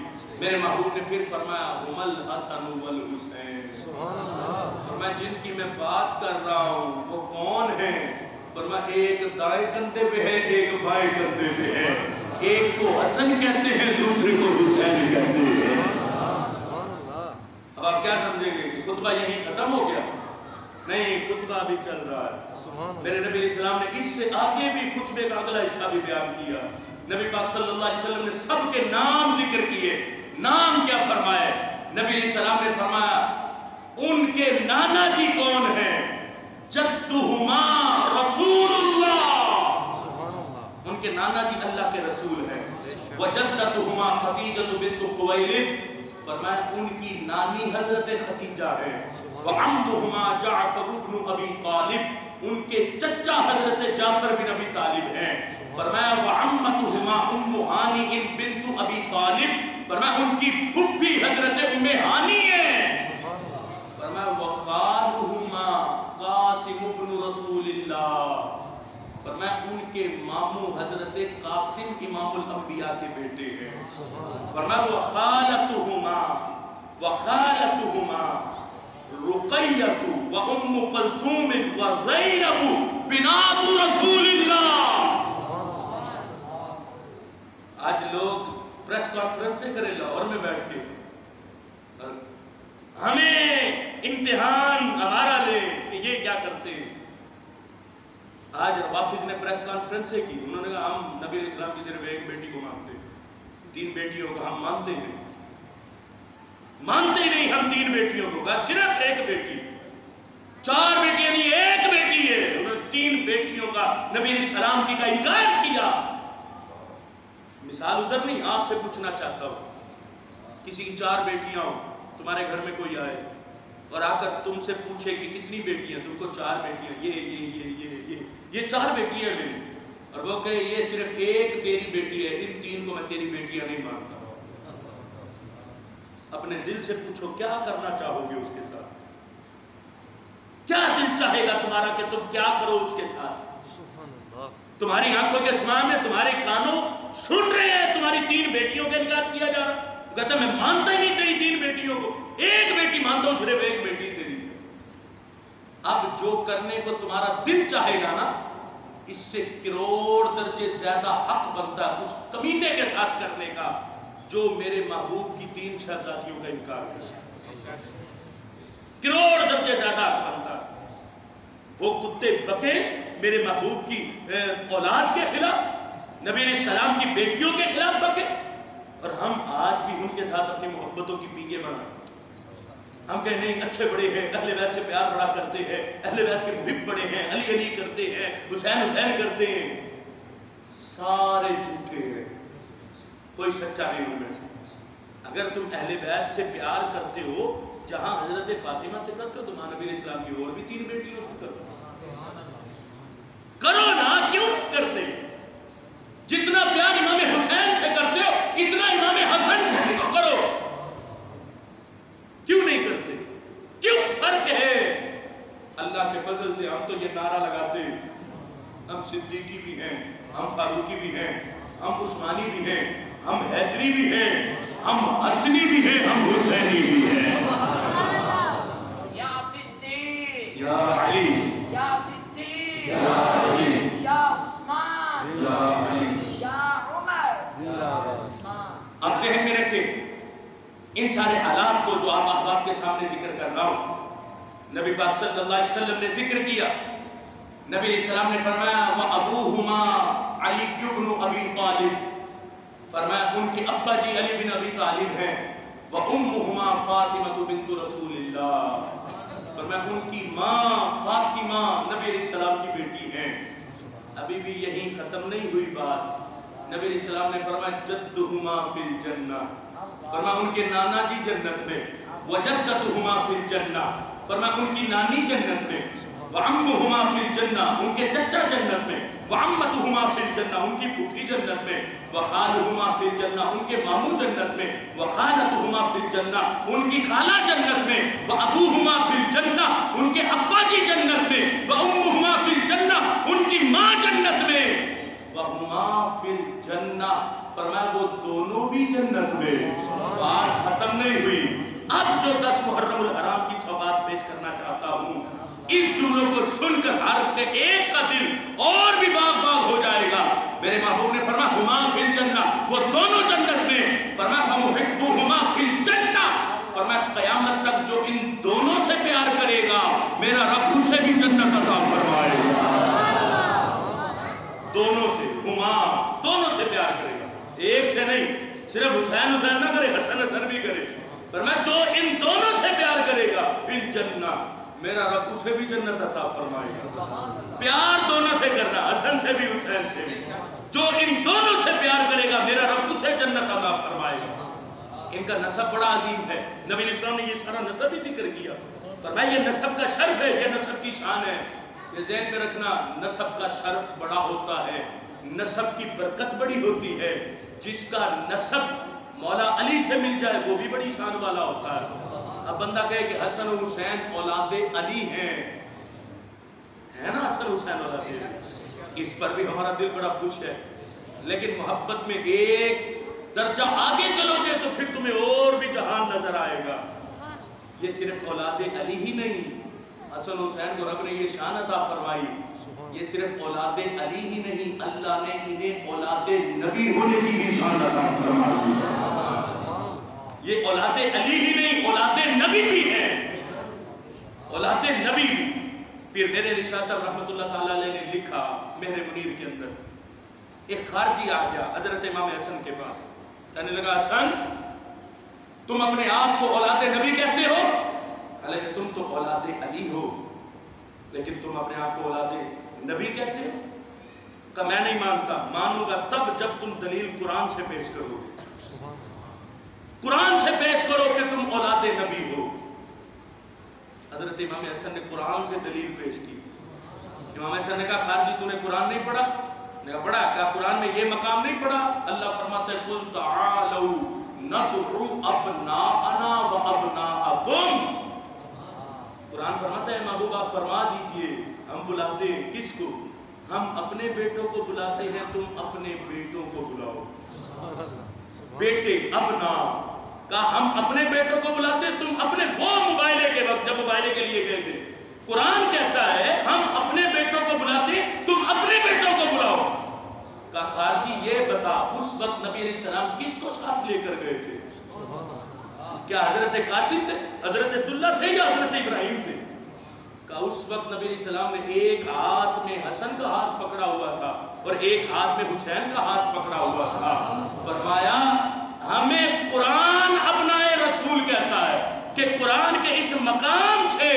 मेरे महबूब ने फिर फरमाया हुमल हसन वल हुसैन, फरमाया जिनकी मैं बात कर रहा हूँ वो कौन है? फरमाया एक दाएं कंधे पे है, एक बाएं कंधे पे है, एक को हसन कहते हैं, दूसरे को हुसैन कहते हैं। अब आप क्या समझेंगे कि खुतबा यहीं खत्म हो गया? नहीं, खुतबा भी चल रहा है। मेरे नबी इस्लाम ने इससे आगे भी खुतबे का अगला हिस्सा भी बयान किया। नबी पाक सल्लल्लाहु अलैहि वसल्लम ने सबके नाम जिक्र किए। नाम क्या फरमाए? नबी इस्लाम ने फरमाया उनके नाना जी कौन है? जद्दुहुमा रसूलुल्लाह, उनके नाना जी अल्लाह के रसूल हैं। व जद्दतुहुमा खदीजतु बिन्त खुवैलिद, फरमाया उनकी नानी हजरत खतीजा है। व अम्मुहुमा जाफर इब्न अबी तालिब, उनके चचा हजरत जाफर बिन अबी तालिब हैं। फरमाया व अम्मतुहुमा उम्मु हानी बिन्त अबी तालिब, फरमाया उनकी फूफी हजरत उम्मे हानी है। फरमाया व खालुहुमा कासिम इब्न रसूलिल्लाह, फरमाया उनके मामू हजरत कासिम इमामुल अंबिया के बेटे हैं। फरमाया व खालतुहुमा रुक़य्यतु व उम्मु कुलसूम व ज़ैनब बिनातु रसूलिल्लाह। आज लोग प्रेस कॉन्फ्रेंस से करे लाहौर में बैठ के, हमें इम्तिहान हमारा ले कि ये क्या करते हैं। आज वाफिज ने प्रेस कॉन्फ्रेंस से की, उन्होंने कहा हम नबी इस्लाम की सिर्फ एक बेटी को मानते हैं, 3 बेटियों को हम मानते ही नहीं, मानते ही नहीं हम 3 बेटियों को। कहा सिर्फ एक बेटी, 4 बेटियां नहीं, एक बेटी है। उन्होंने 3 बेटियों का नबी इस्लाम की का इनकार किया। मिसाल उधर नहीं, आपसे पूछना चाहता हूं, किसी की 4 बेटियां हो, तुम्हारे घर में कोई आए और आकर तुमसे पूछे कि कितनी बेटियां? तुमको 4 बेटियां, ये 4 बेटियां मेरी, और वो कहे ये सिर्फ एक तेरी बेटी है, इन 3 को मैं तेरी बेटियां नहीं मानता। अपने दिल से पूछो क्या करना चाहोगे उसके साथ? क्या दिल चाहेगा तुम्हारा कि तुम क्या करो उसके साथ? तुम्हारी आंखों के सामने, तुम्हारे कानों सुन रहे हैं तुम्हारी 3 बेटियों का इनकार किया जा रहा। कहता मैं मानता ही नहीं तेरी 3 बेटियों को, एक बेटी मानता हूं, सिर्फ एक बेटी तेरी। अब जो करने को तुम्हारा दिल चाहेगा ना, इससे करोड़ दर्जे ज्यादा हक बनता है उस कमीने के साथ करने का जो मेरे महबूब की 3 शहजादियों का इनकार कर, करोड़ दर्जे ज्यादा हक बनता है। वो कुत्ते बके मेरे महबूब की औलाद के खिलाफ, नबी अलैहि सलाम की बेटियों के खिलाफ बके, और हम आज भी उनके साथ अपनी मोहब्बतों की पीके बनाए। हम कहें नहीं अच्छे बड़े हैं, अहले बैत से प्यार बड़ा करते हैं, अहले बैत के मुहिब बड़े हैं, अली अली करते हैं, हुसैन हुसैन करते हैं। सारे झूठे हैं, कोई सच्चा नहीं उनमें से। अगर तुम अहले बैत से प्यार करते हो, जहां हजरत फातिमा से करते हो, तो नबी इस्लाम की और भी 3 बेटियों से करो ना, क्यों करते? जितना प्यार इमाम हुसैन से करते हो, इतना इमाम हसन से भी तो करो, क्यों नहीं करते? क्यों फर्क है? अल्लाह के फजल से हम तो ये नारा लगाते हैं, हम सिद्दीकी भी हैं, हम फारूकी भी हैं, हम उस्मानी भी हैं, हम हैदरी भी हैं, हम हसनी भी हैं, हम हुसैनी भी हैं। या सिद्दीक, या अली, या सिद्दीक, या अली, या उस्मान, या अली, या उमर, या उस्मान। अब ज़हन में रखें इन सारे हालात को जो आप अहबाब के सामने जिक्र कर रहा हूं। नबी पाक सल्लल्लाहु अलैहि वसल्लम ने जिक्र किया, नबी इस्लाम ने फरमाया व अबूहुमा अली इब्न अबी तालिब, फरमाया उनके अब्बा जी अली बिन अबी तालिब हैं। व उम्मुहुमा फातिमा बिन्त रसूलिल्लाह, फरमाया उनकी माँ फातिमा नबी इस्लाम की बेटी हैं। अभी भी यहीं खत्म नहीं हुई बात। नबी इस्लाम ने फरमाया जद्दुहुमा फिल जन्नह, फरमाया उनके नाना जी जन्नत में। व जद्दतुहुमा फिल जन्नह, फरमाया उनकी नानी जन्नत में। वअम्मुहुमा फिल जन्ना, उनके चचा जन्नत में, वअम्मतुहुमा फिल जन्ना, उनकी फूफी जन्नत में, वखालुहुमा फिल जन्ना, उनके मामू जन्नत में, वखालतुहुमा फिल जन्ना, उनकी खाला जन्नत में, वअबूहुमा फिल जन्ना, उनके अब्बा जी जन्नत में, वअम्मुहुमा फिल जन्ना, उनकी माँ जन्नत में, वहुमा फिल जन्ना, फरमाया वो दोनों भी जन्नत में। बात खत्म नहीं हुई। अब जो 10 मुहर्रमुल हराम की सौगात पेश करना चाहता हूँ, इस जुमलों को सुनकर हर एक का दिल और भी बाग बाग हो जाएगा। मेरे महबूब ने फरमाया हुमा फिल जन्ना, वो दोनों जन्नत में। फरमाया हुमा फिल जन्ना, फरमाया क़यामत तक जो इन दोनों से प्यार करेगा मेरा रब उसे भी जन्नत अता फरमाएगा। दोनों से, हुमा दोनों से प्यार करेगा, एक से नहीं। सिर्फ हुसैन हुसैन ना करे, हसन हसन भी करे। फरमाया जो इन दोनों से प्यार करेगा फिल जन्ना, मेरा रब उसे भी जन्नत अता फरमाएगा। प्यार दोनों से करना, हसन से भी हुसैन से भी। जो इन दोनों से प्यार करेगा मेरा रब उसे जन्नत अता फरमाएगा। इनका नसब बड़ा अजीम है। नबी इस्लाम ने ये सारा नसब ही जिक्र किया। फरमाया ये नसब का शर्फ है, ये नसब की शान है। ये ज़हन में रखना, नसब का शर्फ बड़ा होता है, नसब की बरकत बड़ी होती है। जिसका नसब मौला अली से मिल जाए वो भी बड़ी शान वाला होता है। अब बंदा कहे कि हसन और हुसैन औलादे अली हैं, है ना, हसन हुसैन औलादे, इस पर भी हमारा दिल बड़ा खुश है। लेकिन मोहब्बत में एक दर्जा आगे चलोगे तो फिर तुम्हें और भी जहान नजर आएगा। ये सिर्फ औलादे अली ही नहीं, हसन हुसैन को रब ने ये शान अता फरमाई। ये सिर्फ औलादे अली ही नहीं, अल्लाह ने इन्हें औलादे नबी होने की भी शान अता फरमाई। ये औलादे अली ही नहीं, औलादे नबी भी है, औलादे नबी भी। फिर मेरे रिशाद साहब रहमतुल्लाह ताला अलैह ने लिखा मेरे मुनीर के अंदर, एक खारजी आ गया हजरत इमाम हसन के पास, कहने लगा हसन तुम अपने आप को औलादे नबी कहते हो, हालांकि तुम तो औलादे अली हो, लेकिन तुम अपने आप को औलादे नबी कहते हो। का मैं नहीं मानता, मानूंगा तब जब तुम दलील कुरान से पेश करोगे। कुरान से पेश करो कि तुम औलादे नबी हो। हजरत इमाम हसन ने कुरान से दलील पेश की। इमाम हसन ने कहा खारजी तूने कुरान नहीं पढ़ा? ने कहा पढ़ा। क्या कुरान में ये मकाम नहीं पढ़ा? अल्लाह फरमाता है कुल तालू नदउ अबनाअना व अबनाअकुम। कुरान फरमाता है महबूब आप फरमा दीजिए, हम बुलाते हैं किसको? हम अपने बेटों को बुलाते हैं, तुम अपने बेटों को बुलाओ। बेटे अबना का हम अपने बेटों को बुलाते, तुम अपने, वो मुबाइले के वक्त जब मुबाइले के लिए गए थे, कुरान कहता है हम अपने बेटों को बुलाते, तुम अपने बेटों को बुलाओ। कहा खारजी ये बता उस वक्त नबी अलैहि सलाम किसको साथ लेकर गए थे? क्या हजरत कासिम थे, हजरत अब्दुल्ला थे या हजरत इब्राहिम थे? का उस वक्त नबी अलैहि सलाम ने एक हाथ में हसन का हाथ पकड़ा हुआ था और एक हाथ में हुसैन का हाथ पकड़ा हुआ था। फरमाया हमें कुरान अपनाए रसूल कहता है कि कुरान के इस मकाम से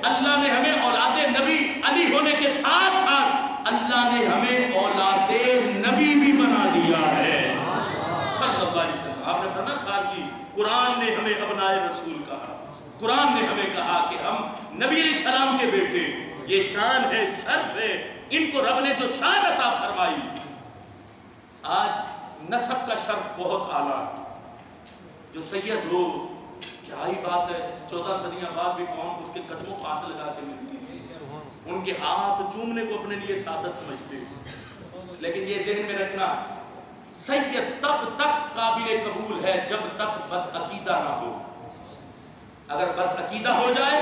अल्लाह ने हमें औलादे नबी अली होने के साथ साथ अल्लाह ने हमें औलादे नबी भी बना दिया है सल्लल्लाहु अलैहि वसल्लम। आपने फरमाया खारजी कुरान ने हमें अपनाए रसूल कहा, कुरान ने हमें कहा कि हम नबी अलैहि सलाम के बेटे। ये शान है, शर्फ है, इनको रब ने जो शान अता फरमाई। आज नसब का शर्फ बहुत आला, जो सैयद हो, क्या ही बात है, 14 सदियां बाद भी कौम उसके कदमों को हाथ लगा के मिलती है, उनके हाथ चूमने को अपने लिए सादत समझते। लेकिन ये ज़हन में रखना, सैयद तब तक काबिल कबूल है जब तक बदअकीदा ना हो। अगर बदअकीदा हो जाए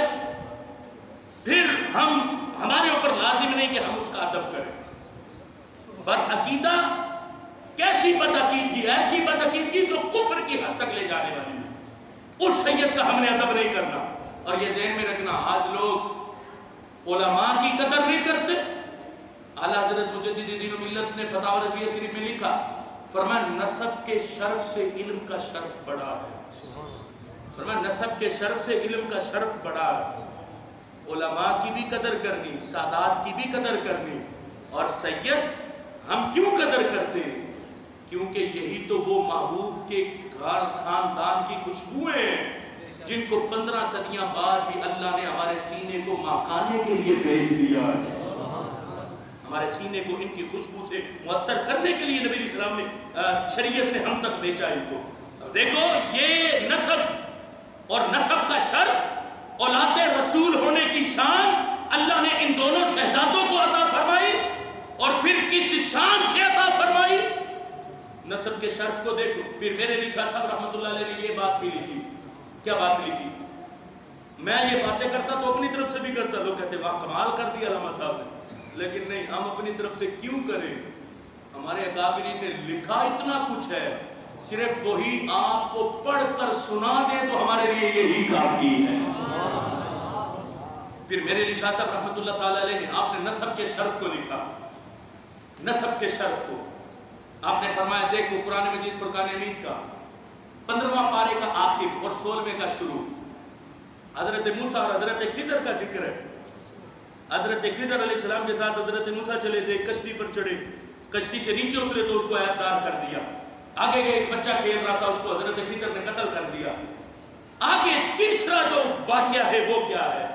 फिर हमारे ऊपर लाजिम नहीं कि हम उसका अदब करें। बदअकीदा कैसी बदअकीदगी? ऐसी बदअकीदगी जो कुफ्र की हद तक ले जाने वाली है, उस सैयद का हमने अदब नहीं करना। और ये ज़हन में रखना, आज लोग उलमा की कदर नहीं करते। आला हज़रत मुजद्दिद दीन व मिल्लत ने फतावा रज़विया शरीफ में लिखा, फरमाया नसब के शर्फ से इल्म का शर्फ बड़ा है। फरमाया नसब के शर्फ से इल्म का शर्फ बड़ा है। उलमा की भी कदर करनी, सादात की भी कदर करनी। और सैयद हम क्यों कदर करते? क्योंकि यही तो वो महबूब के घर खानदान की खुशबुएं हैं। جن کو 15 صدیاں بعد بھی اللہ نے ہمارے سینے کو مہکانے کے لیے بھیج دیا ہے، ہمارے سینے کو ان کی خوشبو سے معطر کرنے کے لیے نبی علیہ السلام نے شریعت نے ہم تک بھیجا ان کو۔ دیکھو یہ نسب اور نسب کا شرف، اولاد رسول ہونے کی شان اللہ نے ان دونوں شہزادوں کو عطا فرمائی، اور پھر کس شان سے عطا فرمائی؟ نسب کے شرف کو دیکھو۔ پھر میرے علی شاہ صاحب رحمۃ اللہ علیہ نے یہ بات بھی لکھی۔ کیا بات لکھی؟ میں یہ باتیں کرتا تو اپنی طرف سے بھی کرتا، لوگ کہتے واہ کمال کر دیا علامہ صاحب نے، لیکن نہیں، ہم اپنی طرف سے کیوں کریں؟ ہمارے اکابرین نے لکھا اتنا کچھ ہے، صرف وہی آپ کو پڑھ کر سنا دے تو ہمارے لیے یہی کافی ہے۔ پھر میرے علی شاہ صاحب رحمۃ اللہ تعالی علیہ نے آپ نے نسب کے شرف کو لکھا، نسب کے شرف کو آپ نے فرمایا دیکھو قرآن مجید فرقان حمید کا 15واں پارے کا آخر اور 16ویں کا شروع، حضرت موسیٰ اور حضرت خضر کا ذکر ہے۔ حضرت خضر علیہ السلام کے ساتھ حضرت موسیٰ چلے تھے، کشتی پر چڑھے، کشتی سے نیچے اترے تو اس کو عیبدار کر دیا، آگے گئے ایک بچہ کھیل رہا تھا، اس کو حضرت خضر نے قتل کر دیا۔ آگے تیسرا جو واقعہ ہے وہ کیا ہے؟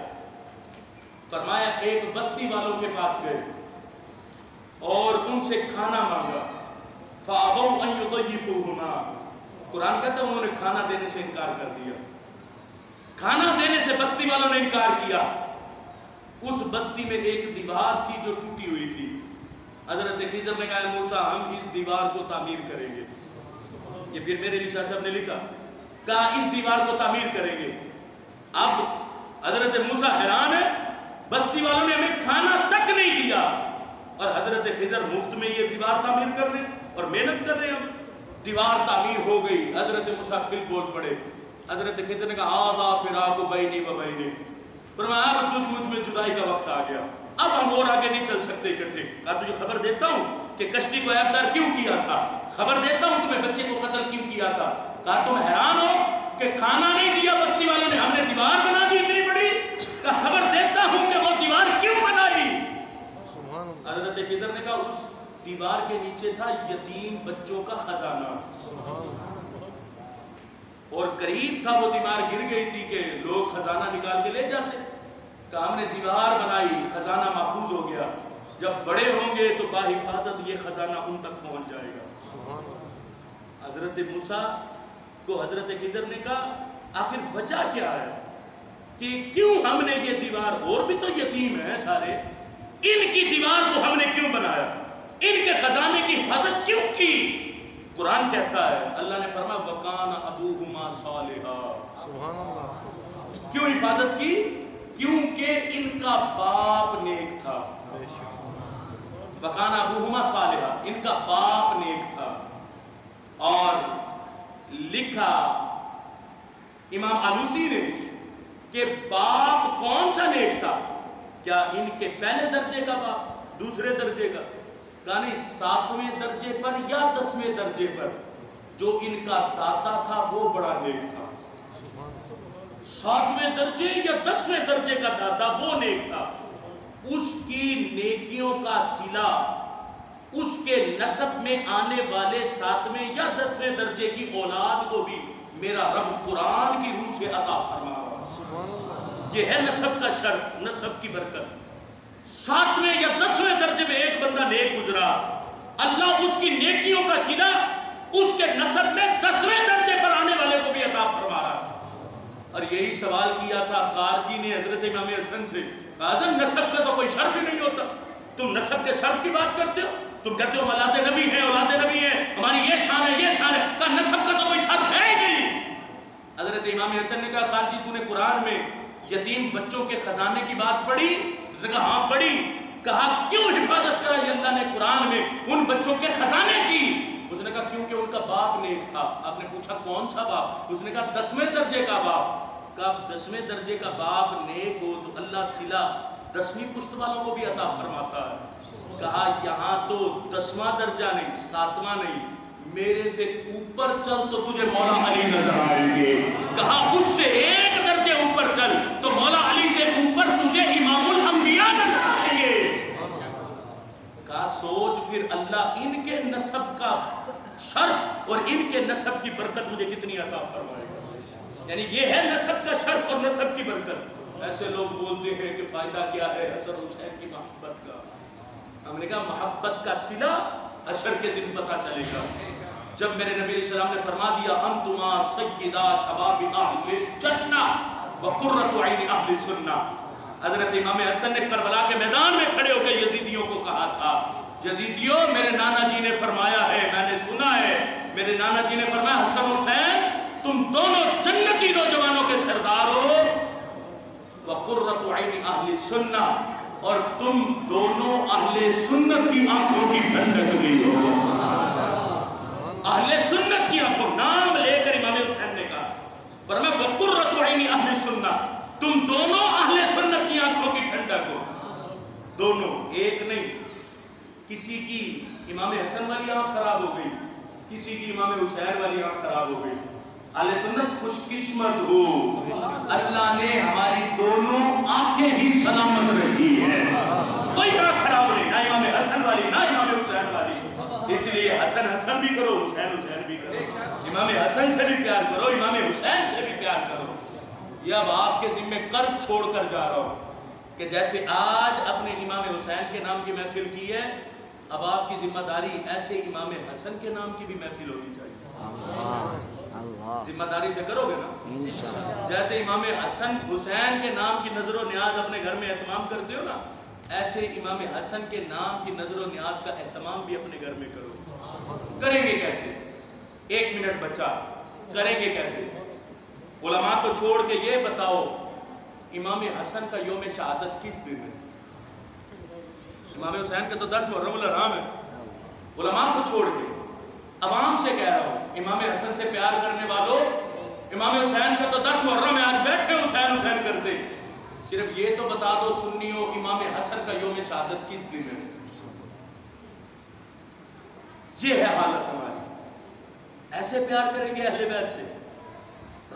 فرمایا ایک بستی والوں کے پاس گئے اور ان سے کھانا مانگا، فَأَبَوْا أَن يُضَيِّفُوهُمَا، قرآن کہتا ہے انہوں نے کھانا دینے سے انکار کر دیا، کھانا دینے سے بستی والوں نے انکار کیا۔ اس بستی میں ایک دیوار تھی جو ٹوٹی ہوئی تھی، حضرت خضر نے کہا موسیٰ ہم اس دیوار کو تعمیر کریں گے۔ یہ پھر میرے علی شاہ صاحب نے لکھا، کہا اس دیوار کو تعمیر کریں گے۔ اب حضرت موسیٰ حیران ہے، بستی والوں نے ہمیں کھانا تک نہیں دیا اور حضرت خضر مفت میں یہ دیوار تعمیر کر رہے ہیں اور محنت کر رہے ہیں۔ ہم دیوار تعمیر ہو گئی، حضرت موسیٰ پھر بول پڑے، حضرت خضر نے کہا آذا فراق بینی و بینک، فرمایا اب تجھ مجھ میں جدائی کا وقت آ گیا، اب ہم اور آگے نہیں چل سکتے اکٹھے۔ کہا تجھے خبر دیتا ہوں کہ کشتی کو عیبدار کیوں کیا تھا، خبر دیتا ہوں تمہیں بچے کو قتل کیوں کیا تھا۔ کہا تم حیران ہو کہ کھانا نہیں دیا بستی والوں نے، ہم نے دیوار بنا دی اتنی بڑی، کہا خبر دیتا ہوں کہ وہ دیوار کیوں بنائی۔ حضرت خضر نے کہا اس دیوار کے نیچے تھا یتیم بچوں کا خزانہ، اور قریب تھا وہ دیوار گر گئی تھی کہ لوگ خزانہ نکال کے لے جاتے۔ کہا ہم نے دیوار بنائی، خزانہ محفوظ ہو گیا، جب بڑے ہوں گے تو باحفاظت یہ خزانہ ان تک پہنچ جائے گا۔ حضرت موسیٰ کو حضرت خضر نے کہا آخر وجہ کیا ہے کہ کیوں ہم نے یہ دیوار، اور بھی تو یتیم ہیں سارے، ان کی دیوار کو ہم نے کیوں بنایا، ان کے خزانے کی حفاظت کیوں کی؟ قرآن کہتا ہے اللہ نے فرمایا وَقَانَ أَبُوهُمَا صَالِحًا، سبحان اللہ۔ کیوں حفاظت کی؟ کیونکہ ان کا باپ نیک تھا۔ وَقَانَ أَبُوهُمَا صَالِحًا، ان کا باپ نیک تھا۔ اور لکھا امام آلوسی نے کہ باپ کون سا نیک تھا، کیا ان کے پہلے درجے کا باپ، دوسرے درجے کا، یعنی 7ویں درجے پر یا 10ویں درجے پر جو ان کا دادا تھا وہ بڑا نیک تھا، 7ویں درجے یا 10ویں درجے کا دادا وہ نیک تھا، اس کی نیکیوں کا صلہ اس کے نسب میں آنے والے 7ویں یا 10ویں درجے کی اولاد کو بھی میرا رب قرآن کی روح سے عطا فرما رہا۔ یہ ہے نسب کا شرف، نسب کی برکت۔ 7ویں یا 10ویں درجے میں ایک بندہ نیک گزرا، اللہ اس کی نیکیوں کا صلہ اس کے نسب میں 10ویں درجے پر آنے والے کو بھی عطا فرما رہا۔ اور یہی سوال کیا تھا خارجی نے حضرت امام حسن سے، حضرت نسب کا تو کوئی شرف ہی نہیں ہوتا، تم نسب کے شرف کی بات کرتے ہو، تم کہتے ہو اولاد نبی ہیں، اولاد نبی ہیں، ہماری یہ شان ہے، یہ شان ہے، کہا نسب کا تو کوئی شرف ہے ہی نہیں۔ حضرت امام حسن نے کہا خارجی تو نے قرآن میں یتیم بچوں کے خزانے کی بات پڑھی؟ اس نے کہا ہاں پڑھی۔ کہا کیوں حفاظت کرائی اللہ نے قرآن میں ان بچوں کے خزانے کی؟ اس نے کہا کیونکہ ان کا باپ نیک تھا۔ آپ نے پوچھا کون سا باپ؟ اس نے کہا 10ویں درجے کا باپ۔ کہا 10ویں درجے کا باپ نیک ہو تو اللہ صلہ 10ویں پشت والوں کو بھی عطا فرماتا ہے۔ کہا یہاں تو 10واں درجہ نہیں، 7واں نہیں، میرے سے اوپر چل تو تجھے مولا علی نظر آئیں گے۔ کہا اس سے ایک درجے اوپر چل تو مولا علی سے اوپر تجھے امام الانبیاء نظر آئیں گے۔ کہا سوچ پھر اللہ ان کے نسب کا شرف اور ان کے نسب کی برکت مجھے کتنی عطا فرمائے گا۔ یعنی یہ ہے نسب کا شرف اور نسب کی برکت. ایسے لوگ بولتے ہیں کہ فائدہ کیا ہے حسن حسین کی محبت کا. ہم نے کہا محبت کا صلہ حشر کے دن پتہ چلے گا. جب میرے نبی علیہ السلام نے فرما دیا انتما سیدہ شباب اہل جنہ وقرۃ عین اہل سنہ، حضرت امام حسن نے کربلا کے میدان میں کھڑے ہو کے یزیدیوں کو کہا تھا یزیدیوں میرے نانا جی نے فرمایا ہے، میں نے سنا ہے، میرے نانا جی نے فرمایا حسن حسین تم دونوں جنتی نوجوانوں کے سردار ہو، وقرۃ عین اہل سنہ، اور تم دونوں اہل سنت کی آنکھوں کی ٹھنڈک بھی ہو. اہل سنت کی آنکھوں، نام لے کر امام حسین نے کہا، فرمایا وقرۃ عین اہل سنہ، تم دونوں اہل سنت کی آنکھوں کی ٹھنڈک ہو. دونوں، ایک نہیں. کسی کی امام حسن والی آنکھ خراب ہو گئی، کسی کی امام حسین والی آنکھ خراب ہو گئی. اہل سنت خوش قسمت ہو، اللہ نے ہماری دونوں آنکھیں ہی سلامت رکھی ہے. کوئی آنکھ خراب نہیں، نہ امام حسن والی نہ امام حسین والی. اس لیے حسن حسن بھی کرو، حسین حسین بھی کرو، امام حسن سے بھی پیار کرو، امام حسین سے بھی پیار کرو. یہ اب آپ کے ذمہ قرض چھوڑ کر جا رہا ہوں کہ جیسے آج اپنے امام حسین کے نام کی محفل کی ہے، اب آپ کی ذمہ داری ایسے امام حسن کے نام کی بھی محفل ہونی چاہیے. ذمہ داری سے کرو گے نا. جیسے امام حسن حسین کے نام کی نظر و نیاز اپنے گھر میں اہتمام کرتے ہو نا، ایسے امام حسن کے نام کی نظر و نیاز کا اہتمام بھی اپنے گھر میں کرو. کریں گے کیسے؟ 1 منٹ بچہ، کریں گے کیسے؟ علماء کو چھوڑ کے یہ بتاؤ امام حسن کا یوم شہادت کس دن ہے؟ امام حسین کا تو 10 محرم الحرام ہے. علماء کو چھوڑ کے عوام سے کہہ رہا ہوں، امام حسن سے پیار کرنے والوں، امام حسین کا تو 10 محرم ہے، آج بیٹھے حسین حسین کرتے. صرف یہ تو بتا دو سنیوں امام حسن کا یوم شہادت کس دن ہے؟ یہ ہے حالت ہماری. ایسے پیار کریں گے اہل بیت سے؟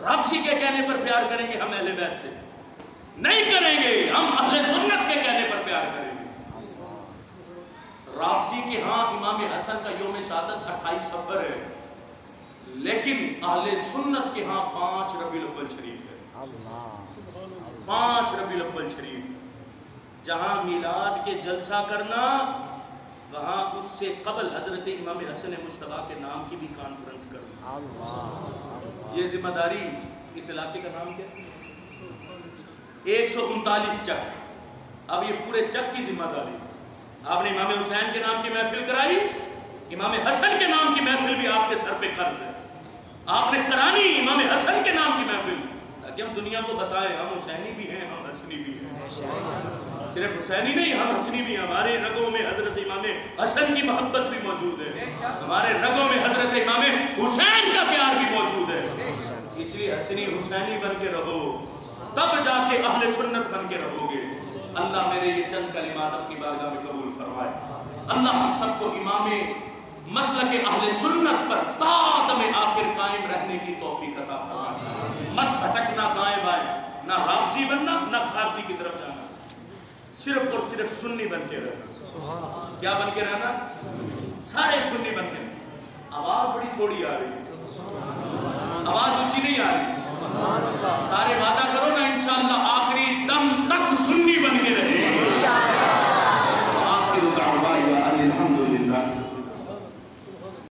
رافضی کے کہنے پر پیار کریں گے ہم اہل بیت سے؟ نہیں کریں گے. ہم اہل سنت کے کہنے پر پیار کریں گے. رافضی کے ہاں امام حسن کا یوم شہادت 28 صفر ہے، لیکن اہل سنت کے ہاں 5 ربیع الاول شریف ہے. 5 ربیع الاول شریف. جہاں میلاد کے جلسہ کرنا، وہاں اس سے قبل حضرت امام حسن مجتبیٰ کے نام کی بھی کانفرنس کرنا. یہ ذمہ داری. اس علاقے کا نام کیا؟ 139 چک. اب یہ پورے چک کی ذمہ داری. آپ نے امام حسین کے نام کی محفل کرائی، امام حسن کے نام کی محفل بھی آپ کے سر پہ قرض ہے. آپ نے کرانی امام حسن کے نام کی محفل، تاکہ ہم دنیا کو بتائیں ہم حسینی بھی ہیں، ہم حسنی بھی ہیں. صرف حسینی نہیں، ہم حسنی بھی ہیں. ہمارے رگوں میں حضرت امام حسن کی محبت بھی موجود ہے، ہمارے رگوں میں حضرت امام حسین کا پیار بھی موجود ہے. اس لیے حسنی حسینی بن کے رہو، تب جا کے اہل سنت بن کے رہو گے. اللہ میرے یہ چند کلمات اپنی بارگاہ میں قبول فرمائے. اللہ ہم سب کو امام مسلک اہل سنت پر تا دم آخر قائم رہنے کی توفیق عطا فرمائے. مت بھٹکنا دائیں بائیں، نہ رافضی بننا نہ خارجی کی طرف جانا، صرف اور صرف سنی بن کے رہنا. کیا بن کے رہنا؟ سارے سنی بن کے. آواز بڑی تھوڑی آ رہی ہے، آواز اونچی نہیں آ رہی.